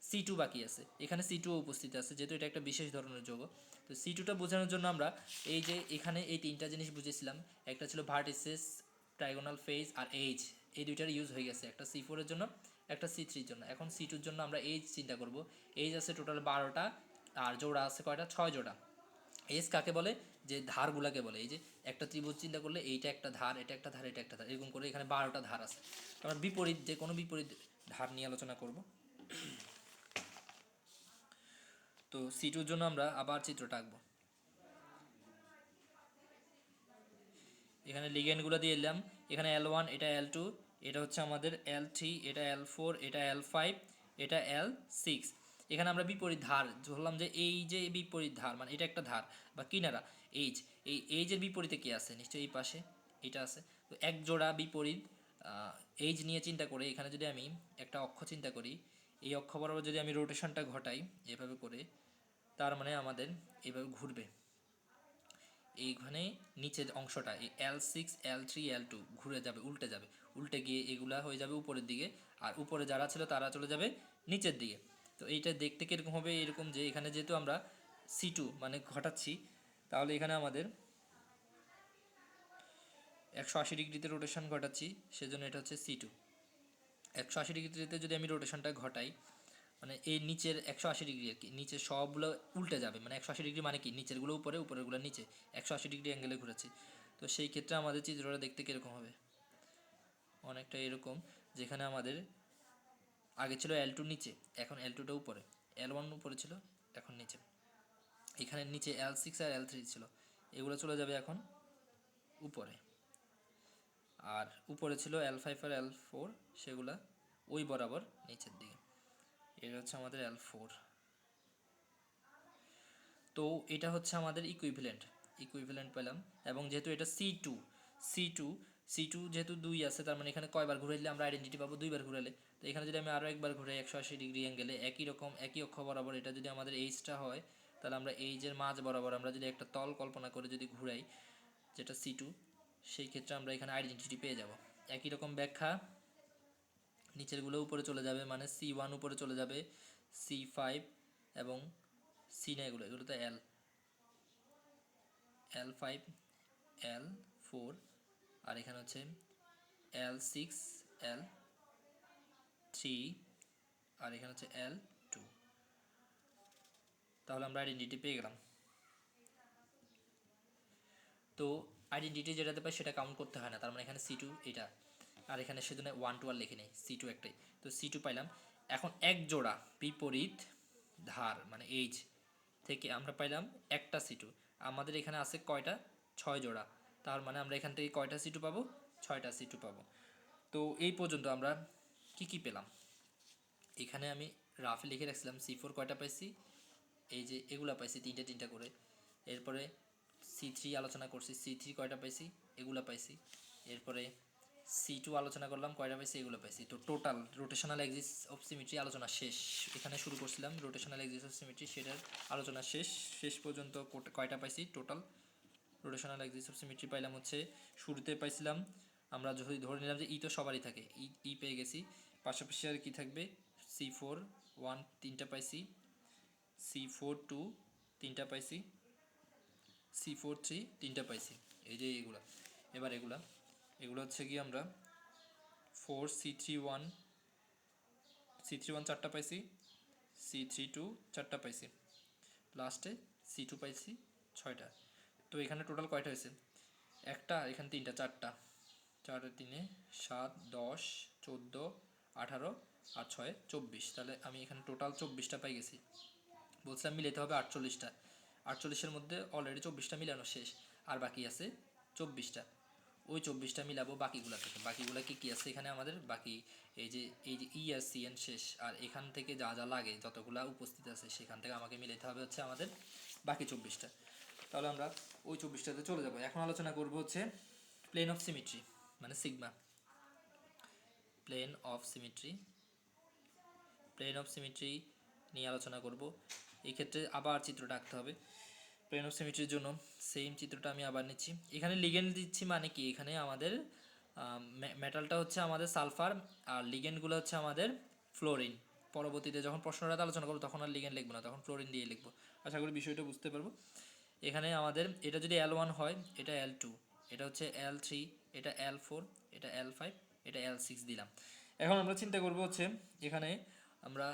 C2 বাকি আছে, এখানে C2 উপস্থিত আছে, যেহেতু এটা একটা বিশেষ ধরনের যৌগ। তো C2টা বোঝানোর জন্য আমরা এই যে এখানে এই তিনটা জিনিস বুঝেছিলাম, একটা ছিল ভার্টিসেস, ট্রাইগোনাল ফেজ আর এইজ, এই দুইটার ইউজ হয়ে গেছে, একটা C4 এর জন্য একটা C3 এর জন্য। এখন C2 এর জন্য আমরা এইজ চিন্তা করব। এইজ আছে টোটাল 12টা, আর জোড়া আছে কয়টা, 6 জোড়া। এজ কাকে বলে, যে ধারগুলাকে বলে। এই যে একটা ত্রিভুজ চিন্তা করলে এইটা একটা ধার, এটা একটা ধার, এটা একটা ধার, এরকম করে এখানে 12টা ধার আছে। আমরা বিপরীত, যে কোনো বিপরীত ধার নিয়ে আলোচনা করব। তো C2 এর জন্য আমরা আবার চিত্রটা আঁকবো। এখানে লিগেন্ডগুলো দিয়ে এলাম, এখানে L1, এটা L2, এটা হচ্ছে আমাদের L3, এটা L4, এটা L5, এটা L6। এখানে আমরা বিপরীত ধার ধরলাম, যে এই যে বিপরীত ধার মানে এটা একটা ধার বা কিনারা, এইজ, এই এইজের বিপরীতে কি আছে, নিশ্চয়ই এই পাশে এটা আছে। তো এক জোড়া বিপরীত এইজ নিয়ে চিন্তা করে এখানে যদি আমি একটা অক্ষ চিন্তা করি, এই অক্ষ বরাবর যদি আমি রোটেশনটা ঘটাই এভাবে করে, তার মানে আমাদের এইভাবে ঘুরবে। এইখানে নিচের অংশটা এই L6, L3, L2 ঘুরে যাবে, উল্টে যাবে, উল্টে গিয়ে এগুলা হয়ে যাবে উপরের দিকে, আর উপরে যারা ছিল তারা চলে যাবে নিচের দিকে। তো এইটা দেখতে কীরকম হবে, এরকম যে এখানে যেহেতু আমরা C2 মানে ঘটাচ্ছি, তাহলে এখানে আমাদের 180 ডিগ্রিতে রোটেশন ঘটাচ্ছি, সেজন্য এটা হচ্ছে C2। 180 ডিগ্রিতে যদি আমি রোটেশনটা ঘটাই, মানে এই নিচের 180 ডিগ্রি আর কি, নিচে সবগুলো উল্টে যাবে, মানে 180 ডিগ্রি মানে কি, নিচেরগুলো উপরে, উপরেরগুলো নিচে, 180 ডিগ্রি অ্যাঙ্গেলে ঘুরেছি। তো সেই ক্ষেত্রে আমাদের চিত্রটা দেখতে কীরকম হবে, অনেকটা এরকম, যেখানে আমাদের আগে ছিল L2 নিচে, এখন L2টা উপরে, L1 উপরে ছিল, এখন নিচে। এখানে নিচে L6 আর L3 ছিল, এগুলো চলে যাবে এখন উপরে। আর উপরে ছিল L5 আর L4, সেগুলা ওই বরাবর নিচের দিকে। এটা হচ্ছে আমাদের L4। তো এটা হচ্ছে আমাদের ইকুইভ্যালেন্ট পেলাম। এবং যেহেতু এটা C2 যেহেতু 2 আছে, তার মানে এখানে কয়বার ঘুরাইলে আমরা আইডেন্টিটি পাবো, 2বার ঘুরাইলে। তো এখানে যদি আমি আরও একবার ঘুরাই 180 ডিগ্রি অ্যাঙ্গেলে, একই রকম একই অক্ষ বরাবর, এটা যদি আমাদের এইজটা হয়, তাহলে আমরা এইজের মাঝ বরাবর আমরা যদি একটা তল কল্পনা করে যদি ঘুরাই, যেটা C2, সেই ক্ষেত্রে আমরা এখানে আইডেন্টিটি পেয়ে যাব। একই রকম ব্যাখ্যা, নিচেরগুলো উপরে চলে যাবে, মানে C1 উপরে চলে যাবে, C5 এবং C না, এগুলো তো L5, L4, আর এখানে হচ্ছে L6, L3, আর এখানে হচ্ছে L2। তাহলে আমরা আইডেন্টিটি পেয়ে গেলাম। তো আইডেন্টিটি যেটাতে পাই সেটা কাউন্ট করতে হয় না, তার মানে এখানে সি টু এটা, আর এখানে সেজন্য 1 2 আর লিখে নেই, সি টু একটাই, তো সি টু পাইলাম। এখন এক জোড়া বিপরীত ধার মানে এইচ থেকে আমরা পাইলাম একটা সি টু। আমাদের এখানে আছে কয়টা, 6 জোড়া, তার মানে আমরা এখান থেকে কয়টা সি টু পাবো, 6টা সি টু পাবো। তো এই পর্যন্ত আমরা কি কি পেলাম, এখানে আমি রাফে লিখে রাখছিলাম সি ফোর কয়টা পাইছি, এই যে এগুলা পাইছি তিনটা তিনটা করে। এরপরে সি থ্রি আলোচনা করছি, সি থ্রি কয়টা পাইছি, এগুলা পাইছি। এরপরে সি টু আলোচনা করলাম, কয়টা পাইছি, এগুলো পাইছি। তো total rotational axis of symmetry আলোচনা শেষ। এখানে শুরু করছিলাম রোটেশনাল এক্সিস অফ সিমেট্রি, সেটার আলোচনা শেষ। শেষ পর্যন্ত কয়টা পাইছি, total rotational axis of symmetry পাইলাম হচ্ছে, শুরুতে পাইছিলাম আমরা যদি ধরে নিলাম যে ই তো সবারই থাকে, ই পেয়ে গেছি, পাশাপাশি আর কি থাকবে, সি ফোর ওয়ান তিনটা পাইছি, সি ফোর টু তিনটা পাইছি, সি ফোর থ্রি তিনটা পাইছি, এই যে এগুলা। এবার এগুলো হচ্ছে কি আমরা four C three one, C three one চারটা পাইছি, সি থ্রি টু চারটা পাইছি, লাস্টে সি টু পাইছি 6টা। তো এখানে টোটাল কয়টা হয়েছে, একটা, এখানে তিনটা, চারটা, 4 আর 3 7 10 14 18 আর 6 24, তাহলে আমি এখানে টোটাল 24টা পাই গেছি। বলছিলাম মিলাতে হবে 48টা, 48-এর মধ্যে অলরেডি 24টা মিলানো শেষ, আর বাকি আছে 24টা। ওই 24টা মিলাবো বাকিগুলা থেকে। বাকিগুলা কি কী আছে এখানে আমাদের, বাকি এই যে ই আর সি এন শেষ, আর এখান থেকে যা যা লাগে যতগুলা উপস্থিত আছে সেখান থেকে আমাকে মিলাতে হবে হচ্ছে আমাদের বাকি 24টা। তাহলে আমরা ওই 24টাতে চলে যাব। এখন আলোচনা করব হচ্ছে প্লেন অফ সিমেট্রি মানে sigma. Plane of symmetry, plane of symmetry নিয়ে আলোচনা করব। এই ক্ষেত্রে আবার চিত্রটা আঁকতে হবে। প্লেন অফ সিমেট্রির জন্য সেম চিত্রটা আমি আবার নিচ্ছি। এখানে লিগেন্ড দিচ্ছি মানে কি, এখানে আমাদের মেটালটা হচ্ছে আমাদের সালফার, আর লিগেন্ডগুলো হচ্ছে আমাদের ফ্লোরিন। পরবর্তীতে যখন প্রশ্নটা আলোচনা করবো তখন আর লিগেন্ড লিখবো না, তখন ফ্লোরিন দিয়ে লিখবো। আশা করি বিষয়টা বুঝতে পারবো। এখানে আমাদের এটা যদি L1 হয়, এটা L2, এটা হচ্ছে L3, এটা L4, এটা L5, এটা L6 দিলাম। এখন আমরা চিন্তা করব হচ্ছে এখানে আমরা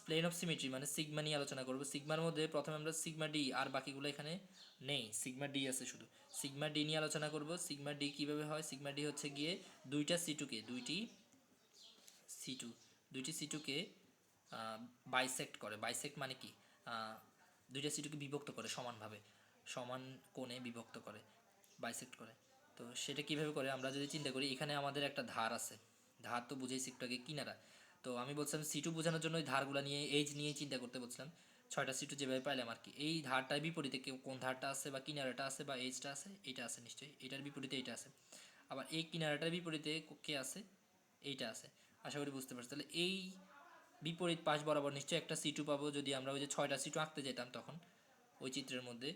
প্লেন অফ সিমেট্রি মানে সিগমা নিয়ে আলোচনা করব। সিগমার মধ্যে প্রথমে আমরা সিগমা ডি, আর বাকিগুলো এখানে নেই, সিগমা ডি আছে শুধু। সিগমা ডি নিয়ে আলোচনা করব। সিগমা ডি কীভাবে হয়, সিগমা ডি হচ্ছে গিয়ে দুইটা সিটুকে, সি টু দুইটি সিটুকে বাইসেক্ট করে। বাইসেক্ট মানে কি, দুইটা সিটুকে বিভক্ত করে সমানভাবে, সমান কোণে বিভক্ত করে, বাইসেক্ট করে। তো সেটা কিভাবে করে আমরা যদি চিন্তা করি, এখানে আমাদের একটা ধার আছে, ধার তো বুঝেইছি একটু আগে, কিনারা। তো আমি বলছিলাম সিটু বোঝানোর জন্য ওই ধারগুলো নিয়ে এইজ নিয়ে চিন্তা করতে বলছিলাম। 6টা সিটু যেভাবে পাইলাম আর কি, এই ধারটার বিপরীতে কেউ কোন ধারটা আছে বা কিনারাটা আছে বা এইজটা আছে, এটা আছে নিশ্চয়ই, এটার বিপরীতে এইটা আছে। আবার এই কিনারাটার বিপরীতে কে আছে, এইটা আছে। আশা করি বুঝতে পারছি। তাহলে এই বিপরীত পাশ বরাবর নিশ্চয়ই একটা সি টু পাবো, যদি আমরা ওই যে 6টা সি টু আঁকতে যেতাম তখন ওই চিত্রের মধ্যে,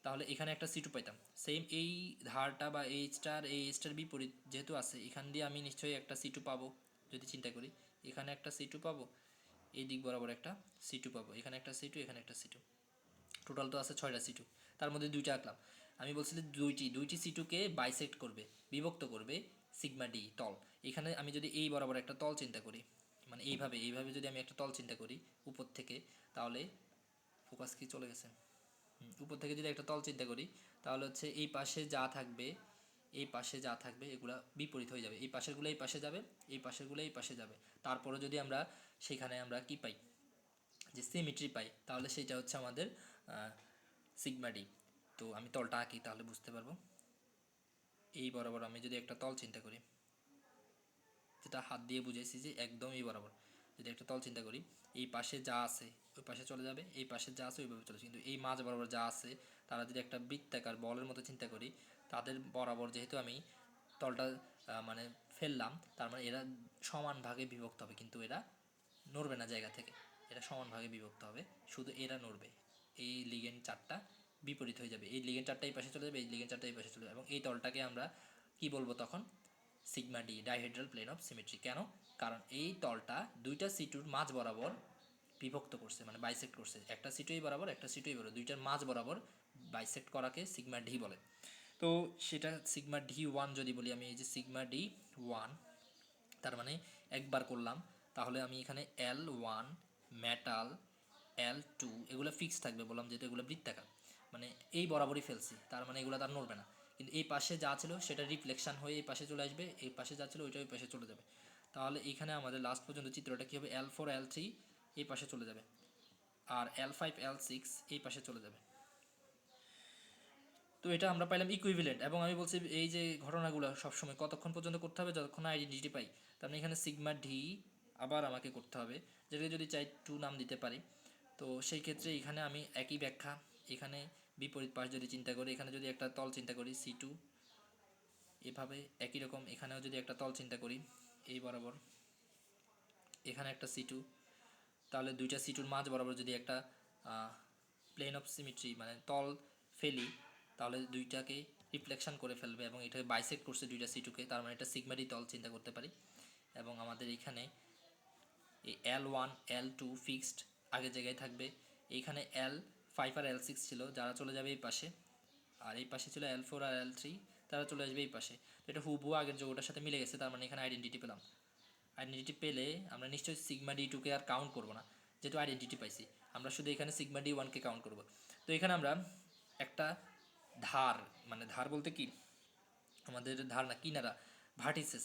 তাহলে এখানে একটা সি টু পাইতাম। সেম এই ধারটা বা এই স্টার, এই স্টার বিপরীত যেহেতু আছে, এখান দিয়ে আমি নিশ্চয়ই একটা সি টু পাবো। যদি চিন্তা করি, এখানে একটা সি টু পাবো, এই দিক বরাবর একটা সি টু পাবো, এখানে একটা সি টু, এখানে একটা সি টু, টোটাল তো আছে 6টা সি টু, তার মধ্যে দুইটা আঁকলাম। আমি বলছিলাম দুইটি সি টুকে বাইসেক্ট করবে, বিভক্ত করবে সিগমা ডি তল। এখানে আমি যদি এই বরাবর একটা তল চিন্তা করি, মানে এইভাবে যদি আমি একটা তল চিন্তা করি উপর থেকে, তাহলে ফোকাস কি চলে গেছে, উপর থেকে যদি একটা তল চিন্তা করি, তাহলে হচ্ছে এই পাশে যা থাকবে, এই পাশে যা থাকবে এগুলা বিপরীত হয়ে যাবে, এই পাশেরগুলো এই পাশে যাবে, এই পাশেরগুলো এই পাশে যাবে। তারপরে যদি আমরা সেখানে আমরা কি পাই, যে সিমেট্রি পাই, তাহলে সেটা হচ্ছে আমাদের সিগমা ডি। তো আমি তলটা আঁকি তাহলে বুঝতে পারবো। এই বরাবর আমি যদি একটা তল চিন্তা করি, যেটা হাত দিয়ে বুঝেছি যে একদম এই বরাবর যদি একটা তল চিন্তা করি, এই পাশে যা আছে ওই পাশে চলে যাবে, এই পাশে যা আছে ওইভাবে চলে যাবে। কিন্তু এই মাঝ বরাবর যা আছে তারা যদি একটা বৃত্তাকার বলের মতো চিন্তা করি, তাদের বরাবর যেহেতু আমি তলটা মানে ফেললাম, তার মানে এরা সমান ভাগে বিভক্ত হবে, কিন্তু এরা নড়বে না জায়গা থেকে, এরা সমান ভাগে বিভক্ত হবে, শুধু এরা নড়বে। এই লিগেন্ড চারটা বিপরীত হয়ে যাবে, এই লিগেন্ড চারটা এই পাশে চলে যাবে, এই লিগেন্ড চারটা এই পাশে চলে যাবে, এবং এই তলটাকে আমরা কি বলবো তখন, sigma d, dihedral plane of symmetry. কেন, কারণ এই তলটা দুইটা সিটুর মাঝ বরাবর বিভক্ত করছে, মানে বাইসেক্ট করছে, একটা সিটু এই বরাবর, একটা সিটু এই বরাবর, দুইটার মাঝ বরাবর বাইসেক্ট করাকে সিগমা ডি বলে। তো সেটা সিগমা ডি ওয়ান যদি বলি আমি, এই যে সিগমা ডি ওয়ান, তার মানে একবার করলাম, তাহলে আমি এখানে L1 মেটাল, L2 এগুলো ফিক্স থাকবে, বললাম যেহেতু এগুলো বৃত্তাকার, মানে এই বরাবরই ফেলছি, তার মানে এগুলো তার নড়বে না। কিন্তু এই পাশে যা ছিল সেটা রিফ্লেকশন হয়ে এই পাশে চলে আসবে, এই পাশে যা ছিল ওইটা ওই পাশে চলে যাবে। তাহলে এখানে আমাদের লাস্ট পর্যন্ত চিত্রটা কী হবে, L4 L3 এই পাশে চলে যাবে, আর L5 L6 এই পাশে চলে যাবে। তো এটা আমরা পাইলাম ইকুইভ্যালেন্ট। এবং আমি বলছি এই যে ঘটনাগুলো সবসময় কতক্ষণ পর্যন্ত করতে হবে, যতক্ষণ আইডেন্টিটি পাই। তার মানে এখানে সিগমা ডি আবার আমাকে করতে হবে, যেটাকে যদি চাই 2 নাম দিতে পারি। তো সেই ক্ষেত্রে এখানে আমি একই ব্যাখ্যা, এখানে বিপরীত পাশ যদি চিন্তা করি, এখানে যদি একটা তল চিন্তা করি C2, এভাবে একই রকম এখানেও যদি একটা তল চিন্তা করি এই বরাবর, এখানে একটা C2, তাহলে দুইটা C2-র মাঝ বরাবর যদি একটা প্লেন অফ সিমেট্রি মানে তল ফেলি, তাহলে দুইটাকে রিফ্লেকশন করে ফেলবে এবং এটাকে বাইসেক্ট করছে দুইটা C2-কে, তার মানে এটা সিগমারি তল চিন্তা করতে পারি। এবং আমাদের এখানে এই L1 L2 ফিক্সড আগের জায়গায় থাকবে, এইখানে L5 আর L6 ছিল, যারা চলে যাবে এই পাশে, আর এই পাশে ছিল L4 আর L3, তারা চলে আসবে এই পাশে। তো এটা হুবহু আগের যোগটার সাথে মিলে গেছে, তার মানে এখানে আইডেন্টিটি পেলাম। আইডেন্টিটি পেলে আমরা নিশ্চয়ই সিগমা ডি টুকে আর কাউন্ট করবো না, যেহেতু আইডেন্টিটি পাইছি, আমরা শুধু এখানে সিগমা ডি ওয়ানকে কাউন্ট করব। তো এখানে আমরা একটা ধার, মানে ধার বলতে কি আমাদের ধার না, কিনারা, ভার্টিসেস,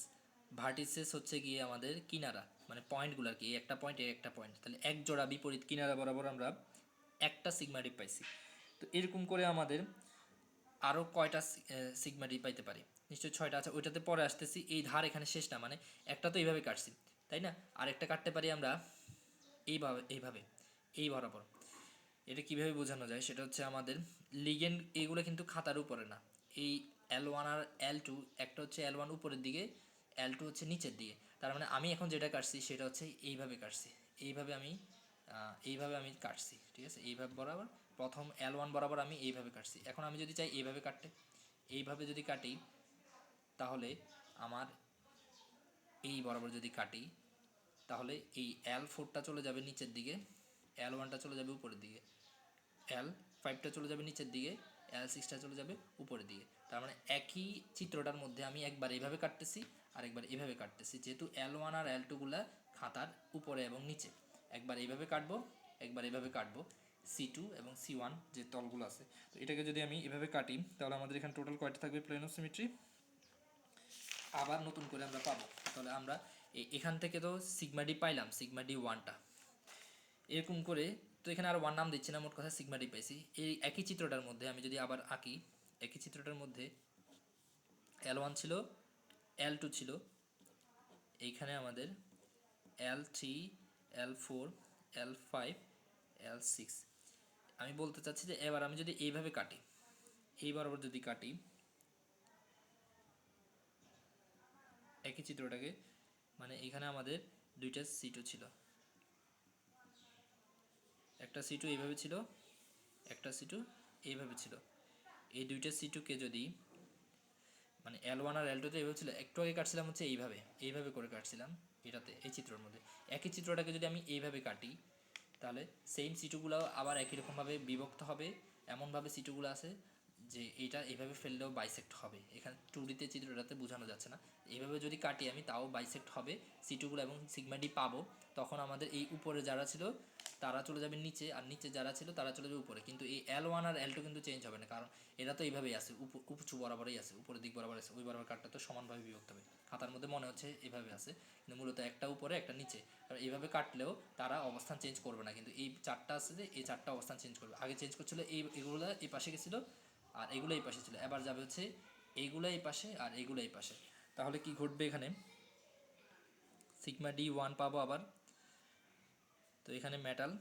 ভার্টিসেস হচ্ছে গিয়ে আমাদের কিনারা, মানে পয়েন্টগুলো আর কি, এই একটা পয়েন্ট এই একটা পয়েন্ট, তাহলে এক জোড়া বিপরীত কিনারা বরাবর আমরা একটা সিগমা ডি পাইছি। তো এরকম করে আমাদের আরও কয়টা সিগমা ডি পাইতে পারি, নিশ্চয়ই 6টা আছে, ওইটাতে পরে আসতেছি। এই ধার এখানে শেষ না, মানে একটা তো এইভাবে কাটছি, তাই না, আরেকটা কাটতে পারি আমরা এইভাবে এইভাবে এই বরাবর। এটা কিভাবে বোঝানো যায় সেটা হচ্ছে আমাদের লিগেন্ড, এগুলো কিন্তু খাতার উপরে না, এই L1 আর L2, একটা হচ্ছে L1 উপরের দিকে, L2 হচ্ছে নিচের দিকে। তার মানে আমি এখন যেটা কাটছি সেটা হচ্ছে এইভাবে কাটছি, এইভাবে আমি কাটছি, ঠিক আছে, এইভাবে বরাবর প্রথম L1 বরাবর আমি এইভাবে কাটছি। এখন আমি যদি চাই এইভাবে কাটতে, এইভাবে যদি কাটি, তাহলে আমার এই বরাবর যদি কাটি, তাহলে এই L4টা চলে যাবে নিচের দিকে, L1টা চলে যাবে উপরের দিকে, L5টা চলে যাবে নিচের দিকে, L6টা চলে যাবে উপরের দিকে। তার মানে একই চিত্রটার মধ্যে আমি একবার এইভাবে কাটতেছি আর একবার এইভাবে কাটতেছি, যেহেতু L1 আর L2গুলা খাতার উপরে এবং নিচে, একবার এইভাবে কাটবো একবার এইভাবে কাটবো, C2 এবং C1 যে তলগুলো আছে। তো এটাকে যদি আমি এভাবে কাটি, তাহলে আমাদের এখানে টোটাল কয়টা থাকবে প্লেন অফ সিমেট্রি, আবার নতুন করে আমরা পাবো। তাহলে আমরা এখান থেকে তো সিগমা ডি পাইলাম, সিগমা ডি ওয়ানটা এরকম করে। তো এখানে আর ওয়ান নাম দিচ্ছি না, মোট কথা সিগমা ডি পাইছি। এই একই চিত্রটার মধ্যে আমি যদি আবার আঁকি, একই চিত্রটার মধ্যে L1 ছিল, L2 ছিল, এইখানে আমাদের L3 L4 L5 L6। আমি বলতে চাচ্ছি যে এবার আমি যদি এইভাবে কাটি, এই বরাবর যদি কাটি একই চিত্রটাকে, মানে এখানে আমাদের দুইটা C2 ছিল, একটা C2 এইভাবে ছিল, একটা C2 এইভাবে ছিল। এই দুইটা C2কে যদি, মানে L1 আর L2 তে এইভাবে ছিল, একটু আগে কাটছিলাম হচ্ছে এইভাবে করে কাটছিলাম এটাতে, এই চিত্রের মধ্যে। একই চিত্রটাকে যদি আমি এইভাবে কাটি, তাহলে সেম সিটুগুলো আবার একই রকমভাবে বিভক্ত হবে, এমনভাবে সিটুগুলো আছে যে এইটা এইভাবে ফেললেও বাইসেক্ট হবে। এখানে 2Dতে চিত্রটাতে বোঝানো যাচ্ছে না, এইভাবে যদি কাটি আমি তাও বাইসেক্ট হবে সিটুগুলো, এবং সিগমা ডি পাবো। তখন আমাদের এই উপরে যারা ছিল তারা চলে যাবে নিচে, আর নিচে যারা ছিল তারা চলে যাবে উপরে। কিন্তু এই L1 আর L2 কিন্তু চেঞ্জ হবে না, কারণ এরা তো এইভাবেই আছে, উঁচু বরাবরই আছে, উপরের দিক বরাবর আছে, ওই বরাবর কাটটা তো সমানভাবে বিভক্ত হবে। খাতার মধ্যে মনে হচ্ছে এইভাবে আছে, কিন্তু মূলত একটা উপরে একটা নিচে। আর এইভাবে কাটলেও তারা অবস্থান চেঞ্জ করবে না, কিন্তু এই চারটা আছে যে এই চারটা অবস্থান চেঞ্জ করবে। আগে চেঞ্জ করছিল এগুলো এই পাশে গেছিলো, আর এগুলো এই পাশে ছিল, এবার যাবে হচ্ছে এইগুলো এই পাশে আর এইগুলো এই পাশে। তাহলে কি ঘটবে এখানে, সিগমা ডি ওয়ান পাবো আবার। তো এখানে মেটাল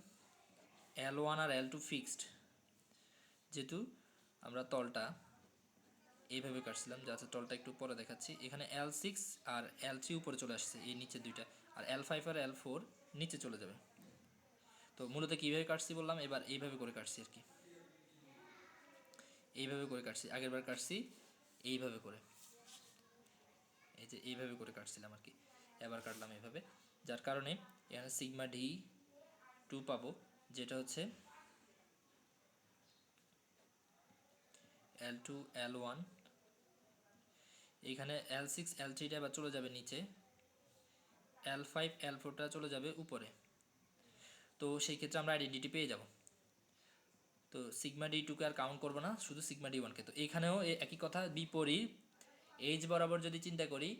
L1 আর L2 ফিক্সড, যেহেতু আমরা তলটা এইভাবে কাটছিলাম, যাতে তলটা একটু পরে দেখাচ্ছি। এখানে L6 আর L3 উপরে চলে আসছে, এই নিচে দুইটা, আর L5 আর L4 নিচে চলে যাবে। তো মূলত কীভাবে কাটছি বললাম, এবার এইভাবে করে কাটছি আর কি, এইভাবে করে কাটছি, আগেরবার কাটছি এইভাবে করে, এই যে এইভাবে করে কাটছিলাম আর কি, এবার কাটলাম এইভাবে, যার কারণে এখানে সিগমা ডি 2 পাবো, যেটা হচ্ছে L2 L1, এইখানে L6 L3টা এবার চলে যাবে নিচে, L5 L4টা চলে যাবে উপরে। তো সেই ক্ষেত্রে আমরা আইডেন্টিটি পেয়ে যাব। তো সিগমা ডি টুকে আর কাউন্ট করবো না, শুধু সিগমা ডি ওয়ানকে। তো এখানেও একই কথা, বিপরীত এইচ বরাবর যদি চিন্তা করি,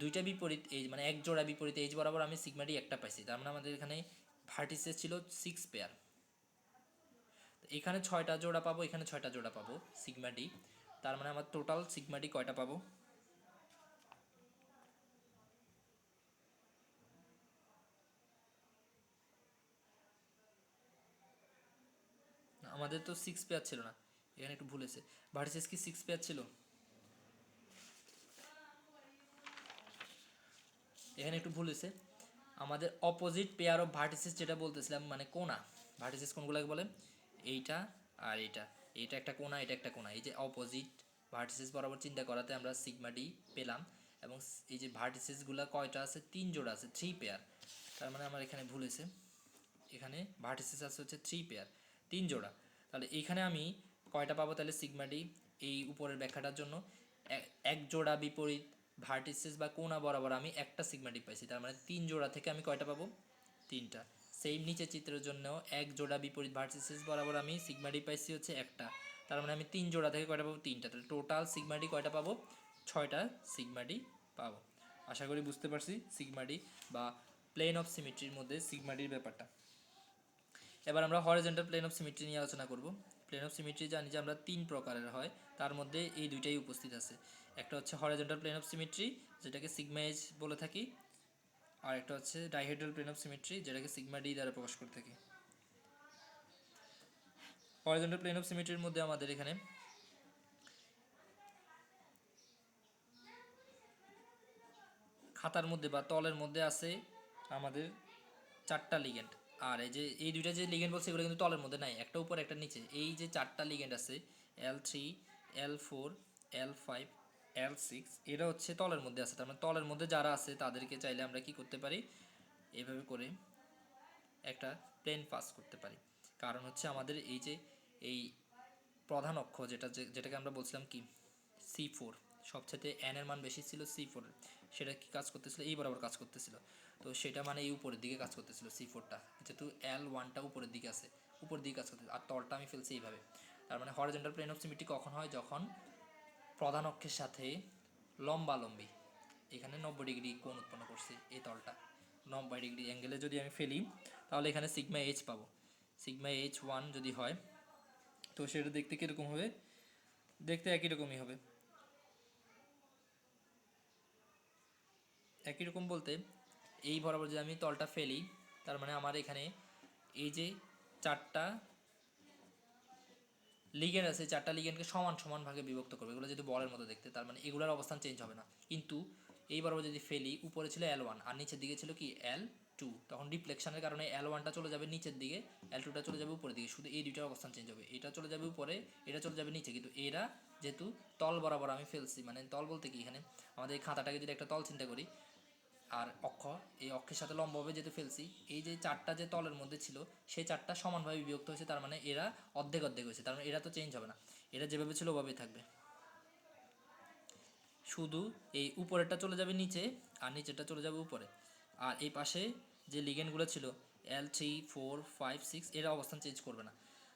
দুইটা বিপরীত এইচ মানে এক জোড়া বিপরীত এইচ বরাবর আমি সিগমা ডি একটা পাইছি, তার মানে আমাদের এখানে ভার্টিসেস ছিল 6 পেয়ার। এখানে 6টা জোড়া পাবো, এখানে 6টা জোড়া পাবো সিগমা ডি, তার মানে আমার টোটাল সিগমা ডি কয়টা পাবো? আমাদের তো 6 পেয়ার ছিল না, এখানে একটু ভুল হয়েছে। ভার্টিসেস কি 6 পেয়ার ছিল? এখানে একটু ভুল হয়েছে। আমাদের অপোজিট পেয়ার অফ ভার্টিসেস যেটা বলতেছিলাম, মানে কোনা, ভার্টিসেস কোনগুলোকে বলে? এইটা আর এইটা, এইটা একটা কোনা, এটা একটা কোনা। এই যে অপোজিট ভার্টিসেস বরাবর চিন্তা করাতে আমরা সিগমা ডি পেলাম। এবং এই যে ভার্টিসেসগুলো কয়টা আছে? 3 জোড়া আছে, 3 পেয়ার। তার মানে আমার এখানে ভুল হয়েছে, এখানে ভার্টিসেস আছে হচ্ছে 3 পেয়ার, 3 জোড়া। তাহলে এইখানে আমি কয়টা পাবো তাহলে সিগমা ডি? এই উপরের ব্যাখ্যাটার জন্য এক জোড়া বিপরীত ভার্টিসেস বা কোনা বরাবর আমি একটা সিগমা ডি পাইছি, তার মানে 3 জোড়া থেকে আমি কয়টা পাবো? 3টা। সেম নিচে চিত্রের জন্য এক জোড়া বিপরীত ভার্টিসেস বরাবর আমি সিগমা ডি পাইছি হচ্ছে একটা, তার মানে আমি 3 জোড়া থেকে কয়টা পাবো? 3টা। তাহলে টোটাল সিগমা ডি কয়টা পাবো? 6টা সিগমা ডি পাবো। আশা করি বুঝতে পারছি সিগমা ডি বা প্লেন অফ সিমেট্রির মধ্যে সিগমা ডির ব্যাপারটা। এবার আমরা হরিজন্টাল প্লেন অফ সিমেট্রি নিয়ে আলোচনা করব। প্লেন অফ সিমেট্রি জানি যে আমরা 3 প্রকারের হয়, তার মধ্যে এই দুইটাই উপস্থিত আছে। একটা হচ্ছে হরিজন্টাল প্লেন অফ সিমেট্রি, যেটাকে সিগমা এইচ বলে থাকি, আর একটা হচ্ছে ডাইহেড্রাল প্লেন অফ সিমেট্রি, যেটাকে সিগমা ডি দ্বারা প্রকাশ করে থাকি। হরিজন্টাল প্লেন অফ সিমেট্রির মধ্যে আমাদের এখানে খাতার মধ্যে বা তলের মধ্যে আছে আমাদের 4টা লিগেন্ড। আর এই যে এই দুইটা যে লিগেন্ড বলছে এগুলো কিন্তু তলের মধ্যে নাই, একটা উপর একটা নিচে। এই যে 4টা লিগেন্ড আছে L3, L4, L5, L6, এরা হচ্ছে তলের মধ্যে আছে। তার মানে তলের মধ্যে যারা আছে তাদেরকে চাইলে আমরা কি করতে পারি? এভাবে করে একটা প্লেন পাস করতে পারি। কারণ হচ্ছে আমাদের এই যে এই প্রধান অক্ষ যেটাকে আমরা বলছিলাম কি C4, সবচেয়ে n এর মান বেশি ছিল C4, সেটা কি কাজ করতেছিল? এই বরাবর কাজ করতেছিল। তো সেটা মানে এই উপরের দিকে কাজ করতেছিল C4টা, যেহেতু L1টা উপরের দিকে আছে, উপর দিকে কাজ করতেছে। আর তলটা আমি ফেলছি এইভাবে। তার মানে হরিজন্টাল প্লেন অফ সিমেট্রি কখন হয়? যখন প্রধান অক্ষের সাথে লম্বালম্বি, এখানে 90 ডিগ্রি কোণ উৎপন্ন করছে এই তলটা, 90 ডিগ্রি অ্যাঙ্গেলে যদি আমি ফেলি, তাহলে এখানে সিগমা এইচ পাবো। সিগমা এইচ 1 যদি হয়, তো সেটা দেখতে কীরকম হবে? দেখতে একই রকমই হবে। একই রকম বলতে এই বরাবর যদি আমি তলটা ফেলি, তার মানে আমার এখানে এই যে 4টা লিগেন্ড আছে, 4টা লিগেন্ডকে সমান সমান ভাগে বিভক্ত করবে, এগুলো যেহেতু বলের মতো দেখতে, তার মানে এগুলোর অবস্থান চেঞ্জ হবে না। কিন্তু এই বরাবর যদি ফেলি, উপরে ছিল L1 আর নিচের দিকে ছিল কি L2, তখন ডিফ্লেকশনের কারণে L1টা চলে যাবে নিচের দিকে, L2টা চলে যাবে উপরের দিকে, শুধু এই দুইটার অবস্থান চেঞ্জ হবে। এটা চলে যাবে উপরে, এটা চলে যাবে নিচে। কিন্তু এরা যেহেতু তল বরাবর আমি ফেলছি, মানে তল বলতে কি, এখানে আমাদের এই খাতাটাকে যদি একটা তল চিন্তা করি, আর অক্ষ, এই অক্ষের সাথে লম্বভাবে যেহেতু ফেলছি, এই যে 4টা যে তলের মধ্যে ছিল সেই 4টা সমানভাবে বিভক্ত হয়েছে, তার মানে এরা অর্ধেক অর্ধেক হয়েছে। তার মানে এরা তো চেঞ্জ হবে না, এরা যেভাবে ছিল ওভাবেই থাকবে। শুধু এই উপরেরটা চলে যাবে নিচে আর নিচেরটা চলে যাবে উপরে। আর এই পাশে যে লিগেন্ডগুলো ছিল L3, 4, 5, 6, এরা অবস্থান চেঞ্জ করবে না।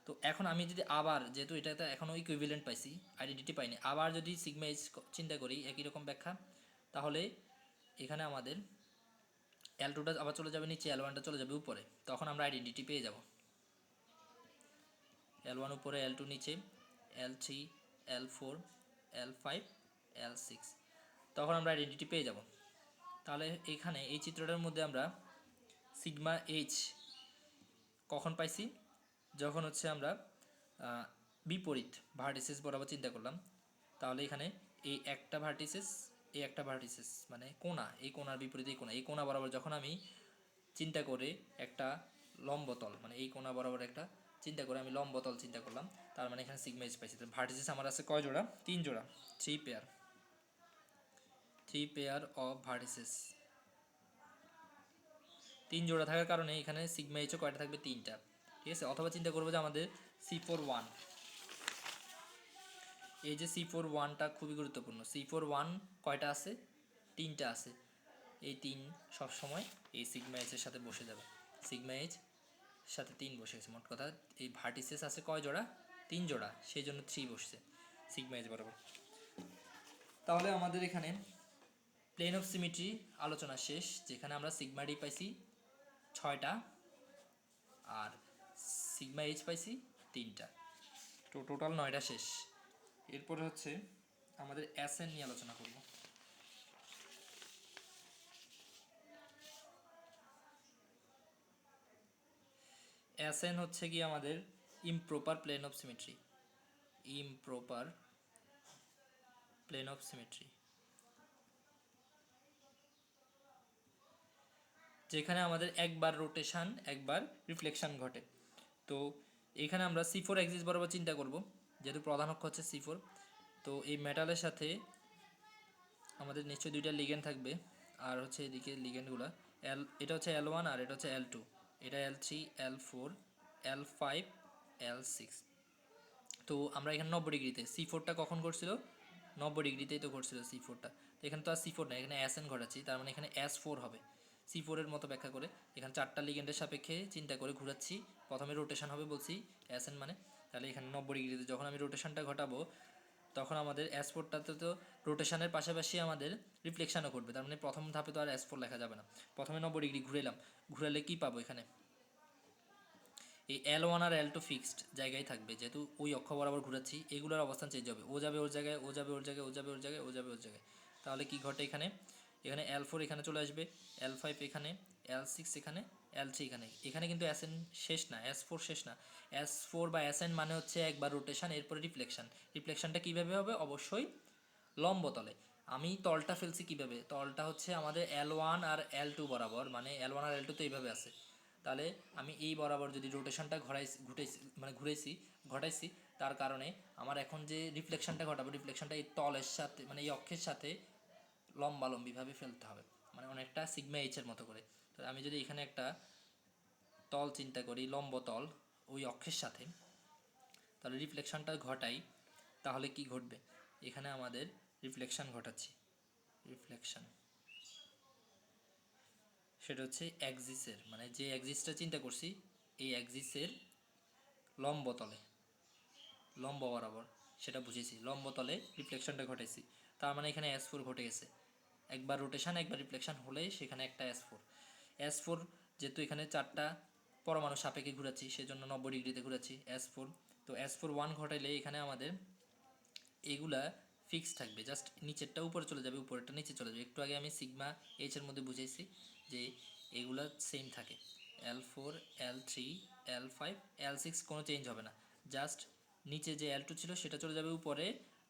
তো এখন আমি যদি আবার, যেহেতু এটাতে এখনও ইকুইভ্যালেন্ট পাইছি, আইডেন্টিটি পাইনি, আবার যদি সিগমা এইচ চিন্তা করি একই রকম ব্যাখ্যা, তাহলে এখানে আমাদের L2টা আবার চলে যাবে নিচে, L1টা চলে যাবে উপরে, তখন আমরা আইডেন্টিটি পেয়ে যাব। L1 উপরে, L2 নিচে, L3, L4, L5, L6, তখন আমরা আইডেন্টিটি পেয়ে যাব। তাহলে এখানে এই চিত্রটার মধ্যে আমরা সিগমা এইচ কখন পাইছি? যখন হচ্ছে আমরা বিপরীত ভার্টিসেস বরাবর চিন্তা করলাম। তাহলে এখানে এই একটা ভার্টিসেস, এই একটা ভার্টিসেস মানে কোণা, এই কোণার বিপরীতে এই কোণা বরাবর যখন আমি চিন্তা করে একটা লম্বতল, মানে এই কোণা বরাবর একটা চিন্তা করে আমি লম্বতল চিন্তা করলাম, তার মানে এখানে সিগমা এইচ পাইছি। ভার্টিসেস আমার আছে কয় জোড়া? 3 জোড়া, 3 পেয়ার অফ ভার্টিসেস। 3 জোড়া থাকার কারণে এখানে সিগমা এইচও কয়টা থাকবে? 3টা। ঠিক আছে, অথবা চিন্তা করবো যে আমাদের C4 1, এই যে C4 1টা খুবই গুরুত্বপূর্ণ। C4 1 কয়টা আছে? 3টা আছে। এই 3 সবসময় এই সিগমা এইচের সাথে বসে যাবে। সিগমা এইচ সাথে 3 বসে গেছে। মোট কথা এই ভার্টিসেস আছে কয় জোড়া? 3 জোড়া, সেই জন্য 3 বসছে সিগমা এইচ বরাবর। তাহলে আমাদের এখানে প্লেন অফ সিমেট্রি আলোচনা শেষ, যেখানে আমরা সিগমা ডি পাইছি 6টা আর সিগমা এইচ পাইছি 3টা, তো টোটাল 9টা শেষ। এরপরে হচ্ছে আমাদের এসএন নিয়ে আলোচনা করব। এসএন হচ্ছে কি আমাদের improper plane of symmetry, improper plane of symmetry, যেখানে আমাদের একবার রোটেশন একবার রিফ্লেকশন ঘটে। তো এখানে আমরা C4 অ্যাক্সিস বরাবর চিন্তা করব, যেহেতু প্রধান অক্ষ হচ্ছে C4। তো এই মেটালের সাথে আমাদের নিশ্চয়ই 2টা লিগেন্ড থাকবে, আর হচ্ছে এদিকে লিগেন্ডগুলো এটা হচ্ছে L1 আর এটা হচ্ছে L2, এটা L3, L4, L5, L6। তো আমরা এখানে 90 ডিগ্রিতে C4টা কখন করছিল? 90 ডিগ্রিতেই তো করছিল C4টা। তো এখানে তো আর C4 না, এখানে SN ঘটাচ্ছি, তার মানে এখানে S4 হবে। C4 এর মতো ব্যাখ্যা করে এখানে 4টা লিগেন্ডের সাপেক্ষে চিন্তা করে ঘুরাচ্ছি, প্রথমে রোটেশন হবে বলছি SN মানে, তাহলে এখানে 90 ডিগ্রিতে যখন আমি রোটেশনটা ঘটাবো তখন আমাদের S4টাতে তো রোটেশনের পাশাপাশি আমাদের রিফ্লেকশানও করবে, তার মানে প্রথম ধাপে তো আর S4 লেখা যাবে না। প্রথমে 90 ডিগ্রি ঘুরেলাম, ঘুরালে কী পাবো? এখানে এই L1 আর L2 ফিক্সড জায়গায় থাকবে, যেহেতু ওই অক্ষ বরাবর ঘুরাচ্ছি, এগুলোর অবস্থান চেঞ্জ হবে, ও যাবে ওর জায়গায়, ও যাবে ওর জায়গায়, ও যাবে ওর জায়গায়, ও যাবে ওর জায়গায়। তাহলে কি ঘটে এখানে? এখানে L4 এখানে চলে আসবে, L5 এখানে, L6 এখানে, L3 এখানে। এখানে কিন্তু SN শেষ না, S4 শেষ না। S4 বা SN মানে হচ্ছে একবার রোটেশন এরপরে রিফ্লেকশন। রিফ্লেকশনটা কীভাবে হবে? অবশ্যই লম্ব তলে। আমি তলটা ফেলছি কিভাবে? তলটা হচ্ছে আমাদের L1 আর L2 বরাবর, মানে L1 আর L2 তো এইভাবে আছে। তাহলে আমি এই বরাবর যদি রোটেশনটা ঘটাইছি, তার কারণে আমার এখন যে রিফ্লেকশনটা ঘটাবো, রিফ্লেকশনটা এই তলের সাথে মানে এই অক্ষের সাথে লম্বালম্বিভাবে ফেলতে হবে, মানে অনেকটা সিগমা এইচের মতো করে। তো আমি যদি এখানে একটা তল চিন্তা করি, লম্ব তল ওই অক্ষের সাথে, তাহলে রিফ্লেকশনটা ঘটাই, তাহলে কি ঘটবে? এখানে আমাদের রিফ্লেকশন ঘটাচ্ছি, রিফ্লেকশন সেটা হচ্ছে অ্যাক্সিসের, মানে যে অ্যাক্সিসটা চিন্তা করছি এই অ্যাক্সিসের লম্ব তলে, লম্ব বরাবর, সেটা বুঝেছি, লম্ব তলে রিফ্লেকশনটা ঘটাইছি, তার মানে এখানে S4 ঘটে গেছে। একবার রোটেশন একবার রিফ্লেকশন হলেই সেখানে একটা S4 যেহেতু এখানে 4টা পরমাণু সাপেক্ষে ঘুরাচ্ছি, সেজন্য 90 ডিগ্রিতে ঘুরাচ্ছি S4। তো S4 1 ঘটাইলে এখানে আমাদের এগুলা ফিক্স থাকবে, জাস্ট নিচেরটা উপরে চলে যাবে, উপরেরটা নিচে চলে যাবে। একটু আগে আমি সিগমা এইচের মধ্যে বুঝাইছি যে এগুলা সেম থাকে, L4, L3, L5, L6 কোনো চেঞ্জ হবে না, জাস্ট নিচে যে L2 ছিল সেটা চলে যাবে উপরে,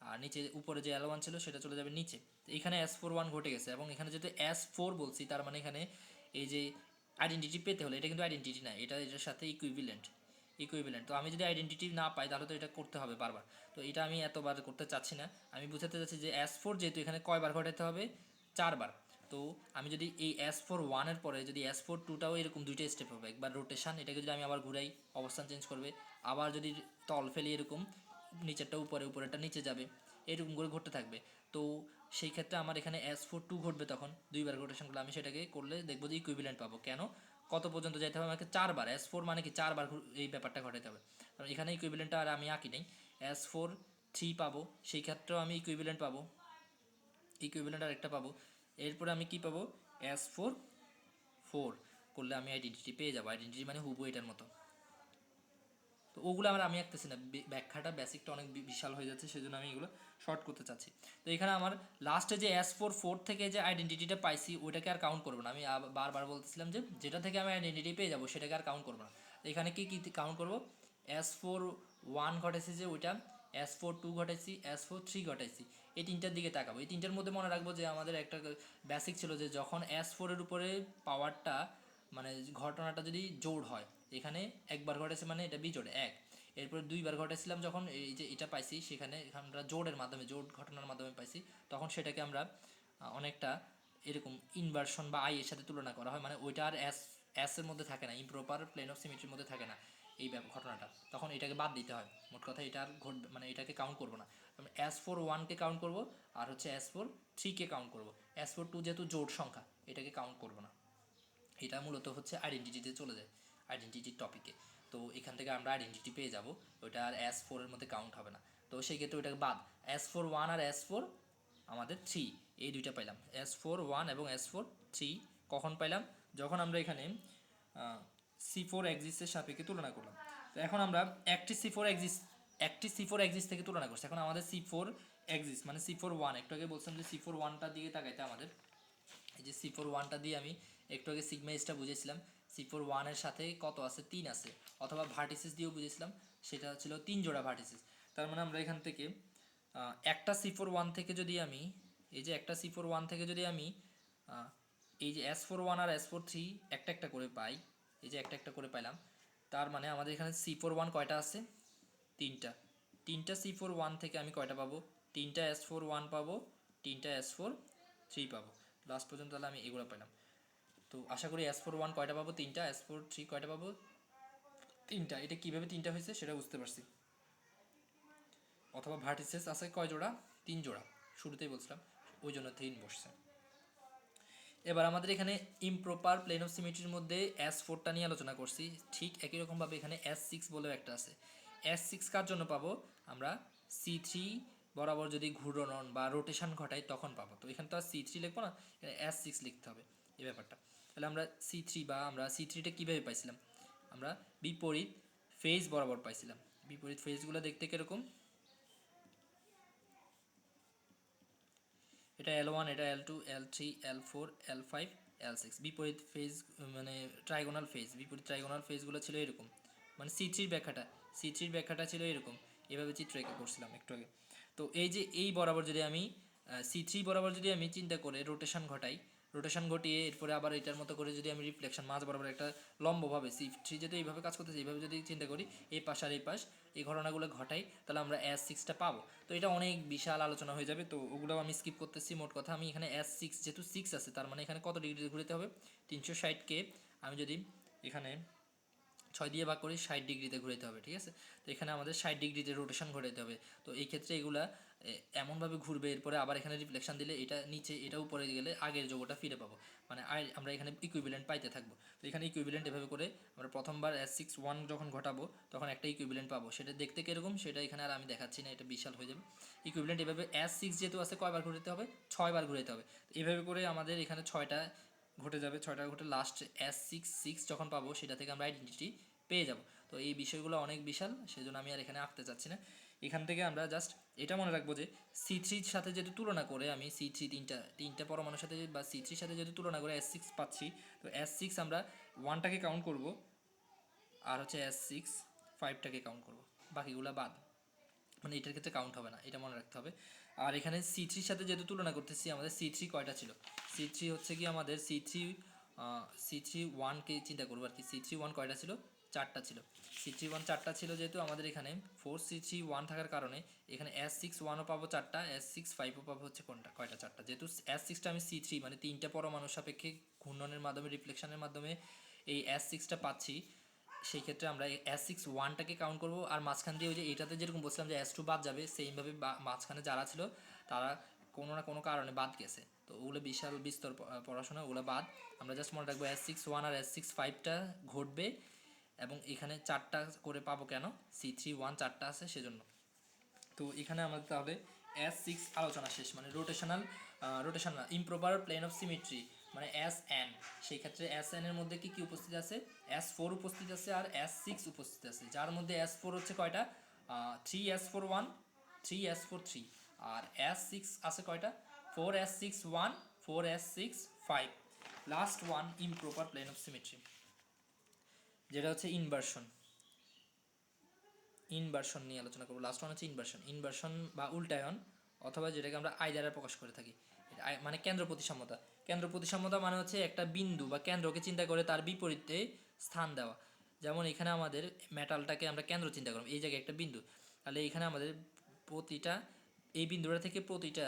আর নিচে উপরে যে L1 ছিল সেটা চলে যাবে নিচে। তো এখানে S4 1 ঘটে গেছে, এবং এখানে যেহেতু S4 বলছি, তার মানে এখানে এই যে আইডেন্টিটি পেতে হলে, এটা কিন্তু আইডেন্টিটি না, এটা এটার সাথে ইকুইভ্যালেন্ট। তো আমি যদি আইডেন্টিটি না পাই তাহলে তো এটা করতে হবে বারবার, তো এটা আমি এতবার করতে চাচ্ছি না। আমি বুঝাতে চাচ্ছি যে S4 যেহেতু এখানে কয়বার ঘটাতে হবে? 4বার। তো আমি যদি এই S4 1-এর পরে যদি S4 2টাও এরকম 2টা স্টেপ হবে, একবার রোটেশন, এটাকে যদি আমি আবার ঘুরাই অবস্থান চেঞ্জ করবে, আবার যদি তল ফেলি এরকম নিচেরটা উপরে, উপরেরটা নিচে যাবে, এরকম করে ঘটতে থাকবে। তো সেই ক্ষেত্রে আমার এখানে S4 2 ঘটবে, তখন 2বার রোটেশন করলে আমি সেটাকে করলে দেখবো যে ইকুইভ্যালেন্ট পাবো। কেন? কত পর্যন্ত যাইতে হবে আমাকে? 4বার। S4 মানে কি 4বার এই ব্যাপারটা ঘটাতে হবে। কারণ এখানে ইকুইভ্যালেন্টটা আর আমি আঁকি নেই, S4 3 পাবো, সেই ক্ষেত্রেও আমি ইকুইভ্যালেন্ট পাবো, ইকুইভ্যালেন্ট আর একটা পাবো। এরপরে আমি কি পাবো? S4 4 করলে আমি আইডেন্টিটি পেয়ে যাবো, আইডেন্টিটি মানে হুবহু এটার মতো। তো ওগুলো আমি আঁকতেছি না, ব্যাখ্যাটা বেসিকটা অনেক বিশাল হয়ে যাচ্ছে, সেজন্য আমি এগুলো শর্ট করতে চাচ্ছি। তো এখানে আমার লাস্টে যে S4 4 থেকে যে আইডেন্টিটিটা পাইছি ওইটাকে আর কাউন্ট করবো না। আমি বারবার বলতেছিলাম যে যেটা থেকে আমি আইডেন্টিটি পেয়ে যাবো সেটাকে আর কাউন্ট করবো না। তো এখানে কি কাউন্ট করবো? S4 1 ঘটেছে যে ওইটা, S4 2 ঘটাইছি, S4 3 ঘটাইছি, এই তিনটার দিকে তাকাবো। এই তিনটার মধ্যে মনে রাখবো যে আমাদের একটা বেসিক ছিল যে যখন S4 এর উপরে পাওয়ারটা মানে ঘটনাটা যদি জোড় হয়, এখানে একবার ঘটেছে মানে এটা বিজোড় 1, এরপরে 2বার ঘটেছিলাম যখন এই যে এটা পাইছি, সেখানে আমরা জোড়ের মাধ্যমে, জোড় ঘটনার মাধ্যমে পাইছি, তখন সেটাকে আমরা অনেকটা এরকম ইনভার্সন বা আই এর সাথে তুলনা করা হয়, মানে ওইটা আর এস এর মধ্যে থাকে না, ইমপ্রপার প্লেন অফ সিমেট্রির মধ্যে থাকে না এই ঘটনাটা, তখন এটাকে বাদ দিতে হয়। মোট কথা এটা আর ঘটবে, মানে এটাকে কাউন্ট করবো না। S4 1-কে কাউন্ট করবো, আর হচ্ছে S4 3-কে কাউন্ট করবো। S4 2 যেহেতু জোড় সংখ্যা, এটাকে কাউন্ট করবো না। এটা মূলত হচ্ছে আইডেন্টিটিতে চলে যায়। আইডেন্টিটির টপিকে। তো এখান থেকে আমরা আইডেন্টিটি পেয়ে যাব, ওইটা আর S4 এর মধ্যে কাউন্ট হবে না। তো সেই ক্ষেত্রে ওইটাকে বাদ, S4 1 আর S4 আমাদের 3, এই দুইটা পাইলাম, S4 1 এবং S4 3 কখন পাইলাম, যখন আমরা এখানে C4 এক্সিসের সাপেক্ষে তুলনা করলাম। তো এখন আমরা একটি C4 এক্সিস থেকে তুলনা করছি। এখন আমাদের C4 এক্সিস মানে C4 1, একটু আগে বলছিলাম যে C4 1টার দিকে তাকাইতে আমাদের, এই যে C4 1টা দিয়ে আমি একটু আগে সিগমা এসটা বুঝেছিলাম, C4 1 এর সাথে কত আছে, 3 আছে, অথবা ভার্টিসেস দিয়েও বুঝেছিলাম, সেটা ছিল 3 জোড়া ভার্টিসেস। তার মানে আমরা এখান থেকে একটা C4 1 থেকে যদি আমি, এই যে একটা C4 1 থেকে যদি আমি এই যে S4 1 আর S4 3 একটা একটা করে পাই, এই যে একটা একটা করে পাইলাম, তার মানে আমাদের এখানে C4 1 কয়টা আছে, 3টা C4 1 থেকে আমি কয়টা পাবো, 3টা S4 1 পাবো, 3টা S4 3 পাবো, লাস্ট পর্যন্ত তাহলে আমি এগুলো পেলাম। তো আশা করি S4 1 কয়টা পাবো, 3টা, S4 3 কয়টা পাবো, 3টা। এটা কীভাবে 3টা হয়েছে সেটা বুঝতে পারছি। অথবা ভার্টিসেস আছে কয় জোড়া, 3 জোড়া, শুরুতেই বলছিলাম, ওই জন্য 3 বসছে। এবার আমাদের এখানে ইমপ্রপার প্লেন অফ সিমেট্রির মধ্যে S4টা নিয়ে আলোচনা করছি, ঠিক একই রকমভাবে এখানে S6 বলেও একটা আছে। S6 কার জন্য পাবো, আমরা C3 বরাবর যদি ঘূর্ণন বা রোটেশন ঘটাই তখন পাবো। তো এখানে তো আর C3 লিখবো না, এখানে S6 লিখতে হবে এই ব্যাপারটা। তাহলে আমরা C3 বা আমরা C3টা কীভাবে পাইছিলাম, আমরা বিপরীত ফেজ বরাবর পাইছিলাম। বিপরীত ফেজগুলো দেখতে কীরকম, এটা L1, এটা L2, L3, L4, L5, L6, বিপরীত ফেজ মানে ট্রাইগোনাল ফেজ, বিপরীত ট্রাইগোনাল ফেজগুলো ছিল এরকম, মানে C3-র ব্যাখ্যাটা ছিল এরকম, এভাবে চিত্র এঁকে করছিলাম একটু আগে। তো এই যে এই বরাবর যদি আমি C3 বরাবর যদি আমি চিন্তা করে রোটেশন ঘটিয়ে এরপরে আবার এটার মতো করে যদি আমি রিফ্লেকশন মাঝ বরাবর একটা লম্বভাবে C3 যদি এইভাবে কাজ করতেছে, এইভাবে যদি চিন্তা করি এই পাশ আর এই পাশ এই ঘটনাগুলো ঘটাই, তাহলে আমরা S6টা পাবো। তো এটা অনেক বিশাল আলোচনা হয়ে যাবে, তো ওগুলো আমি স্কিপ করতেছি। মোট কথা আমি এখানে S6 যেহেতু 6 আছে, তার মানে এখানে কত ডিগ্রি ঘুরতে হবে, 360কে আমি যদি এখানে 6 দিয়ে ভাগ করি 60 ডিগ্রিতে ঘুরাইতে হবে, ঠিক আছে। তো এখানে আমাদের 60 ডিগ্রিতে রোটেশন ঘটাইতে হবে। তো এই ক্ষেত্রে এগুলা এমনভাবে ঘুরবে, এরপরে আবার এখানে রিফ্লেকশন দিলে এটা নিচে, এটা উপরে গেলে আগের যোগটা ফিরে পাবো, মানে আমরা এখানে ইকুইভ্যালেন্ট পাইতে থাকবো। তো এখানে ইকুইভ্যালেন্ট এভাবে করে আমরা প্রথমবার S6 1 যখন ঘটাবো তখন একটা ইকুইভ্যালেন্ট পাবো, সেটা দেখতে কীরকম সেটা এখানে আর আমি দেখাচ্ছি না, এটা বিশাল হয়ে যাবে। ইকুইভ্যালেন্ট এভাবে S6 যেহেতু আছে কয়বার ঘুরাতে হবে, 6 বার ঘুরাতে হবে। এভাবে করে আমাদের এখানে 6টা ঘটে যাবে, 6টা ঘটে লাস্ট S6 যখন পাবো সেটা থেকে আমরা আইডেন্টিটি পেয়ে যাব। তো এই বিষয়গুলো অনেক বিশাল, সেজন্য আমি আর এখানে আঁকতে চাচ্ছি না। এখান থেকে আমরা জাস্ট এটা মনে রাখবো যে C3-র সাথে যদি তুলনা করে আমি C3 তিনটা পরমাণুর সাথে বা C3-র সাথে যদি তুলনা করে S6 পাচ্ছি, তো S6 আমরা 1টাকে কাউন্ট করব, আর হচ্ছে S6 5টাকে কাউন্ট করব, বাকিগুলো বাদ, মানে এটার ক্ষেত্রে কাউন্ট হবে না, এটা মনে রাখতে হবে। আর এখানে C3-র সাথে যেহেতু তুলনা করতেছি, আমাদের C3 কয়টা ছিল, C3 হচ্ছে কি আমাদের C3 1কে চিন্তা করবো আর কি, C3 1 কয়টা ছিল, 4টা ছিল। C3 1 4টা ছিল, যেহেতু আমাদের এখানে 4C3 1 থাকার কারণে এখানে S6 1ও পাবো 4টা, S6 5ও পাবো হচ্ছে কয়টা 4টা। যেহেতু S6টা আমি C3 মানে 3টা পরমাণুর সাপেক্ষে ঘূর্ণনের মাধ্যমে রিফ্লেকশনের মাধ্যমে এই S6টা পাচ্ছি, সেই ক্ষেত্রে আমরা S6 1টাকে কাউন্ট করব, আর মাঝখান দিয়ে ওই যে এটাতে যেরকম বলছিলাম যে S2 বাদ যাবে, সেইভাবে মাঝখানে যারা ছিল তারা কোনো না কোনো কারণে বাদ গেছে। তো ওগুলো বিশাল বিস্তর পড়াশোনা, ওগুলো বাদ, আমরা জাস্ট মনে রাখবো S6 1 আর S6 5টা ঘটবে, এবং এখানে 4টা করে পাবো কেন, C3 1 4টা আছে সেজন্য। তো এখানে আমাদের তাহলে S6 আলোচনা শেষ, মানে rotational improper plane of symmetry মানে Sn, সেই ক্ষেত্রে Sn এর মধ্যে কি কি উপস্থিত আছে, S4 উপস্থিত আছে আর S6 উপস্থিত আছে, যার মধ্যে S4 হচ্ছে কয়টা, 3S4 1, 3S4 3, আর S6 আছে কয়টা, 4S6 1, 4S6 5, last one improper plane of symmetry, যেটা হচ্ছে ইনভার্সন নিয়ে আলোচনা করবো। লাস্ট ওয়ান হচ্ছে ইনভার্সন বা উল্টায়ন, অথবা যেটাকে আমরা আই দ্বারা প্রকাশ করে থাকি, মানে কেন্দ্র প্রতিসাম্যতা মানে হচ্ছে একটা বিন্দু বা কেন্দ্রকে চিন্তা করে তার বিপরীতে স্থান দেওয়া। যেমন এখানে আমাদের মেটালটাকে আমরা কেন্দ্র চিন্তা করব, এই জায়গায় একটা বিন্দু, তাহলে এখানে আমাদের প্রতিটা এই বিন্দুটা থেকে প্রতিটা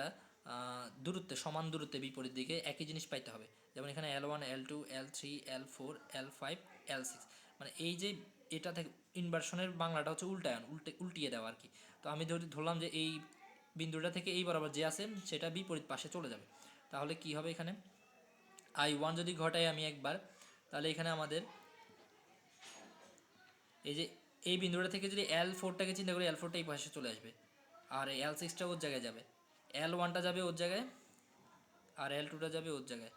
দূরত্বে, সমান দূরত্বে বিপরীত দিকে একই জিনিস পাইতে হবে। যেমন এখানে L1 L2 L3 L4 L5 L6, মানে এই যে এটা থেকে ইনভার্সনের বাংলাটা হচ্ছে উল্টায়ন, উল্টিয়ে দেওয়া আর কি। তো আমি ধরলাম যে এই বিন্দুটা থেকে এই বরাবর যে আছে সেটা বিপরীত পাশে চলে যাবে, তাহলে কি হবে, এখানে I1 যদি ঘটাই আমি একবার, তাহলে এখানে আমাদের এই যে এই বিন্দুটা থেকে যদি L4টাকে চিন্তা করি, L4টা এই পাশে চলে আসবে, আর এই L6টা ওর জায়গায় যাবে, L1টা যাবে ওর জায়গায়, আর L2টা যাবে ওর জায়গায়,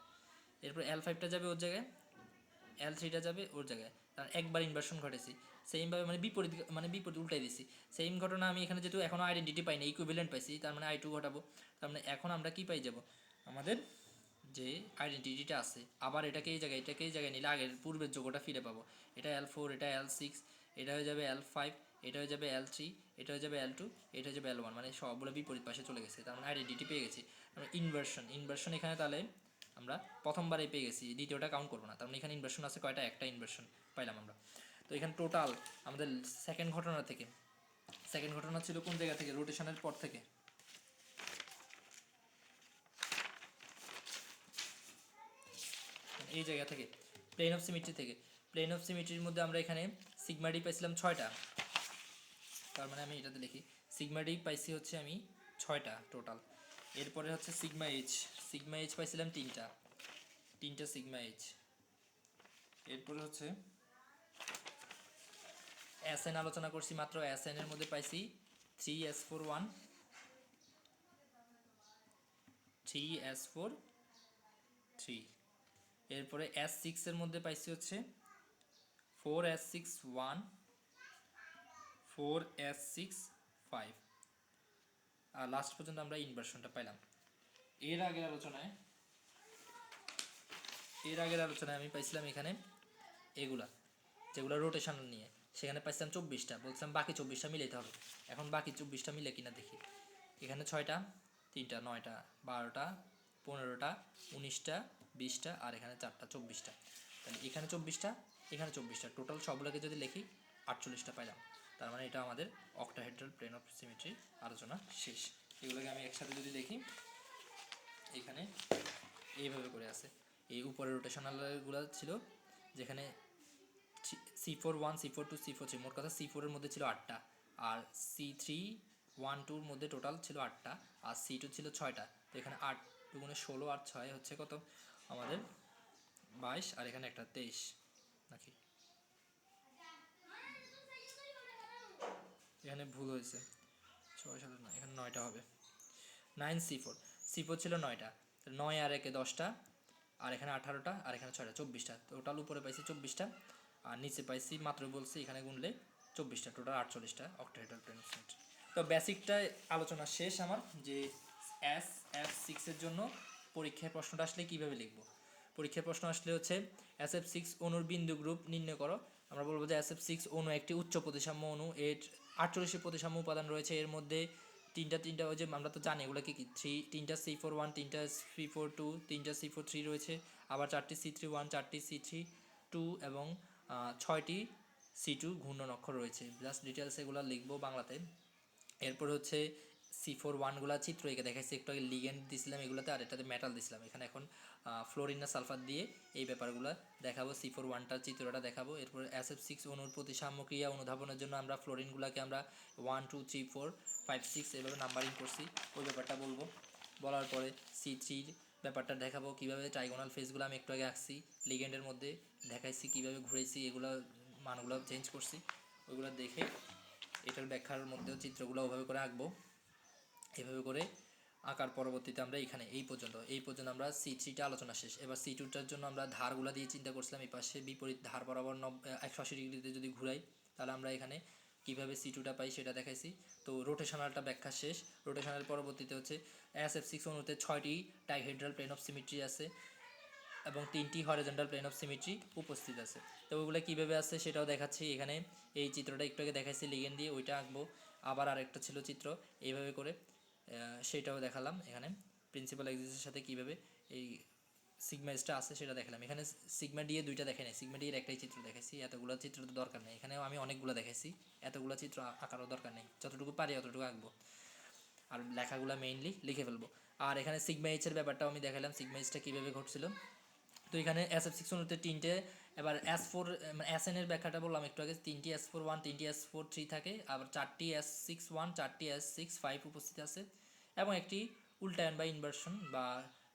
এরপর L5টা যাবে ওর জায়গায়, L3টা যাবে ওর জায়গায়। কারণ একবার ইনভার্সন ঘটেছি, সেমভাবে মানে বিপরীত উল্টাই দিছি। সেম ঘটনা আমি এখানে যেহেতু এখনও আইডেন্টিটি পাইনি, ইকুইভ্যালেন্ট পাইছি, তার মানে I2 ঘটাবো। তার মানে এখন আমরা কি পাই যাব, আমাদের যে আইডেন্টিটিটা আছে, আবার এটাকে এই জায়গায় নিলে আগের পূর্বের যোগটা ফিরে পাবো। এটা L4, এটা L6, এটা হয়ে যাবে L5, এটা হয়ে যাবে L3, এটা হয়ে যাবে L2, এটা হয়ে যাবে L1, মানে সবগুলো বিপরীত পাশে চলে গেছে, তার মানে আইডেন্টিটি পেয়ে গেছি। ইনভার্সন এখানে তাহলে আমরা প্রথমবারেই পেয়ে গেছি, দ্বিতীয়টা কাউন্ট করবো না। তার মানে এখানে ইনভার্সন আছে কয়টা, একটা ইনভার্সন পাইলাম আমরা। তো এখানে টোটাল আমাদের সেকেন্ড ঘটনা ছিল কোন জায়গা থেকে, রোটেশনের পর থেকে, এই জায়গা থেকে, প্লেন অফ সিমেট্রি থেকে। প্লেন অফ সিমেট্রির মধ্যে আমরা এখানে সিগমা ডি পাইছিলাম 6টা, তার মানে আমি এটাতে লিখি সিগমা ডি পাইছি হচ্ছে আমি 6টা টোটাল। এরপরে হচ্ছে সিগমা এইচ পাইছিলাম 3টা সিগমা এইচ। এরপরে হচ্ছে এসএন আলোচনা করছি মাত্র, এসএন এর মধ্যে পাইছি 3s41, 3s43। এরপরে S6 এর মধ্যে পাইছি হচ্ছে 4s61, 4s65, আর লাস্ট পর্যন্ত আমরা ইনভার্সনটা পাইলাম। এর আগের আলোচনায় আমি পাইছিলাম এখানে এগুলা যেগুলো রোটেশন নিয়ে, সেখানে পাইছিলাম 24টা, বলছিলাম বাকি 24টা মিলাইতে হবে। এখন বাকি 24টা মিলে কিনা দেখি। এখানে 6টা, 3টা, 9টা, 12টা, 15টা, 19টা, 20টা, আর এখানে 4টা, 24টা। তাহলে এখানে 24টা, এখানে 24টা, টোটাল সবগুলোকে যদি লিখি 48টা পাইলাম। তার মানে এটা আমাদের অক্টাহেড্রাল প্লেন অফ সিমেট্রি আলোচনা শেষ। এগুলোকে আমি একসাথে যদি দেখি, এখানে এইভাবে করে আছে। এই উপরে রোটেশনালগুলো ছিল, যেখানে C41, C42, C43, মোট কথা C4 এর মধ্যে ছিল 8টা, আর C312 এর মধ্যে টোটাল ছিল 8টা, আর C2 ছিল 6টা। তো এখানে 8 দুগুণে 16 আর 6 হচ্ছে কত আমাদের 22, আর এখানে একটা 23 নাকি, এখানে ভুল হয়েছে, 6 7 না, এখানে 9টা হবে, 9C4 ছিল 9টা, 9 আর 1 10টা, আর এখানে 18টা, আর এখানে 6টা, 24টা। টোটাল উপরে পাইছি 24টা, আর নিচে পাইছি মাত্র বলছি এখানে গুনলে 24টা, টোটাল 48টা অক্টাহেড্রাল প্লেন অফ সিমেট্রি। তো বেসিকটা আলোচনা শেষ আমার, যে SF6 এর জন্য পরীক্ষায় প্রশ্নটা আসলে কীভাবে লিখব। পরীক্ষায় প্রশ্ন আসলে হচ্ছে SF6 অণুর বিন্দু গ্রুপ নির্ণয় করো। আমরা বলবো যে SF6 অণু একটি উচ্চ প্রতিসাম্য অণু, এর 48টি প্রতিসাম্য উপাদান রয়েছে। এর মধ্যে তিনটা ওই যে আমরা তো জানি এগুলো কি, 3টা C41, 3টা C42, 3টা C43 রয়েছে, আবার 4টি C31, 4টি C32 এবং 6টি C2 ঘূর্ণন অক্ষর রয়েছে। জাস্ট ডিটেলস এগুলো লিখবো বাংলাতে। এরপর হচ্ছে C41গুলা চিত্র এঁকে দেখাইছি, একটু আগে লিগেন্ড দিছিলাম এগুলোতে, আর এটাতে মেটাল দিছিলাম। এখানে এখন ফ্লোরিন না সালফার দিয়ে এই ব্যাপারগুলো দেখাবো, C41টার চিত্রটা দেখাবো। এরপর SF6 অণুর প্রতিসাম্য ক্রিয়া অনুধাবনের জন্য আমরা ফ্লোরিনগুলোকে আমরা 1 2 3 4 5 6 এভাবে নাম্বারিং করছি, ওই ব্যাপারটা বলবো। বলার পরে C3 ব্যাপারটা দেখাবো, কীভাবে ট্রাইগোনাল ফেসগুলো আমি একটু আগে আঁকছি লিগেন্ডের মধ্যে দেখাইছি, কীভাবে ঘুরেছি, এগুলো মানগুলো চেঞ্জ করছি, ওইগুলো দেখে এটার ব্যাখ্যার মধ্যেও চিত্রগুলো ওভাবে করে আঁকবো। এভাবে করে আঁকার পরবর্তীতে আমরা এই পর্যন্ত আমরা C3টা আলোচনা শেষ। এবার C2টার জন্য আমরা ধারগুলো দিয়ে চিন্তা করছিলাম, এই পাশে বিপরীত ধার বরাবর 180 ডিগ্রিতে যদি ঘুরাই, তাহলে আমরা এখানে কীভাবে C2টা পাই সেটা দেখাইছি। তো রোটেশনালটা ব্যাখ্যা শেষ। রোটেশনাল পরবর্তীতে হচ্ছে SF6 অণুতে 6টি ডাইহেড্রাল প্লেন অফ সিমেট্রি আছে এবং 3টি হরিজন্টাল প্লেন অফ সিমেট্রি উপস্থিত আছে। তো ওইগুলো কীভাবে আছে সেটাও দেখাচ্ছি এখানে। এই চিত্রটা একটু আগে দেখাচ্ছি লিগেন্ড দিয়ে, ওইটা আঁকবো। আবার আরেকটা ছিল চিত্র এইভাবে করে, সেটাও দেখালাম। এখানে প্রিন্সিপাল এক্সিসের সাথে কীভাবে এই সিগমা এসটা আছে সেটা দেখালাম। এখানে সিগমা ডি এ দুইটা দেখাই নাই, সিগমা ডি এর একটাই চিত্র দেখাইছি। এতগুলো চিত্র তো দরকার নেই, এখানেও আমি অনেকগুলো দেখাইছি, এতগুলো চিত্র আঁকারও দরকার নেই, যতটুকু পারি অতটুকু আঁকবো, আর লেখাগুলো মেইনলি লিখে ফেলবো। আর এখানে সিগমা এইচের ব্যাপারটাও আমি দেখালাম, সিগমা এইচটা কীভাবে ঘটছিল। তো এখানে SF6 অণুতে 3টে, এবার S4 মানে SN এর ব্যাখ্যাটা বললাম একটু আগে, 3টি S41, 3টি S43 থাকে, আবার 4টি S61, 4টি S65 উপস্থিত আছে, এবং একটি উল্টায়ন বা ইনভার্সন বা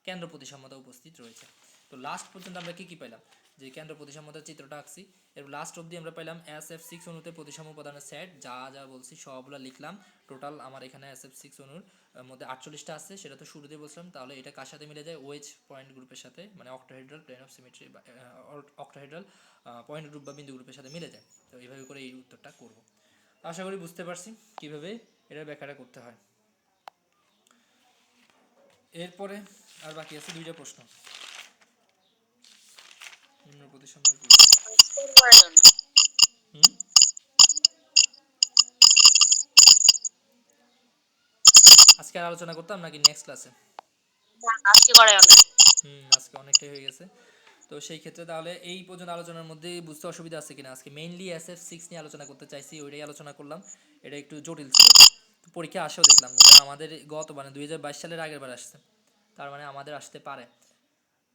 কেন্দ্র প্রতিসাম্যতা উপস্থিত রয়েছে। তো লাস্ট পর্যন্ত আমরা কী কী পাইলাম, যে কেন্দ্র প্রতিসাম্যতার চিত্রটা আঁকছি। এর লাস্ট অবধি আমরা পাইলাম SF6 অণুতে প্রতিসাম্য উপাদানের সেট, যা যা বলছি সবগুলো লিখলাম। টোটাল আমার এখানে SF6 অণুর মধ্যে 48টা আছে, সেটা তো শুরুতে বলছিলাম। তাহলে এটা কার সাথে মিলে যায়? OH পয়েন্ট গ্রুপের সাথে, মানে অক্টোহেড্রাল প্লেন অফ সিমেট্রি বা অক্টোহেড্রাল পয়েন্ট গ্রুপ বা বিন্দু গ্রুপের সাথে মিলে যায়। তো এইভাবে করে এই উত্তরটা করব। আশা করি বুঝতে পারছি কীভাবে এটার ব্যাখ্যাটা করতে হয়। এরপরে আর বাকি আছে 2টা প্রশ্ন। নিম্ন প্রতিসাম্যের আজকে আর আলোচনা করতাম নাকি নেক্সট ক্লাসে? আজকে করাই হবে। আজকে অনেকটাই হয়ে গেছে। তো সেই ক্ষেত্রে তাহলে এই পর্যন্ত আলোচনার মধ্যে বুঝতে অসুবিধা আছে কিনা? আজকে মেইনলি SF6 নিয়ে আলোচনা করতে চাইছি, ওইটাই আলোচনা করলাম। এটা একটু জটিল ছিল, তো পরীক্ষা আসেও দেখলাম। এটা আমাদের গত মানে 2022 সালের আগের বার আসছে, তার মানে আমাদের আসতে পারে।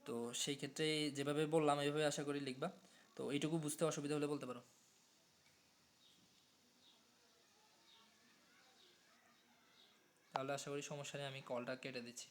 তো সেই ক্ষেত্রে যেভাবে বললাম এইভাবে আশা করি লিখবা। তো এইটুকু বুঝতে অসুবিধা হলে বলতে পারো। তাহলে আশা করি সমস্যা নেই, আমি কলটা কেটে দিচ্ছি।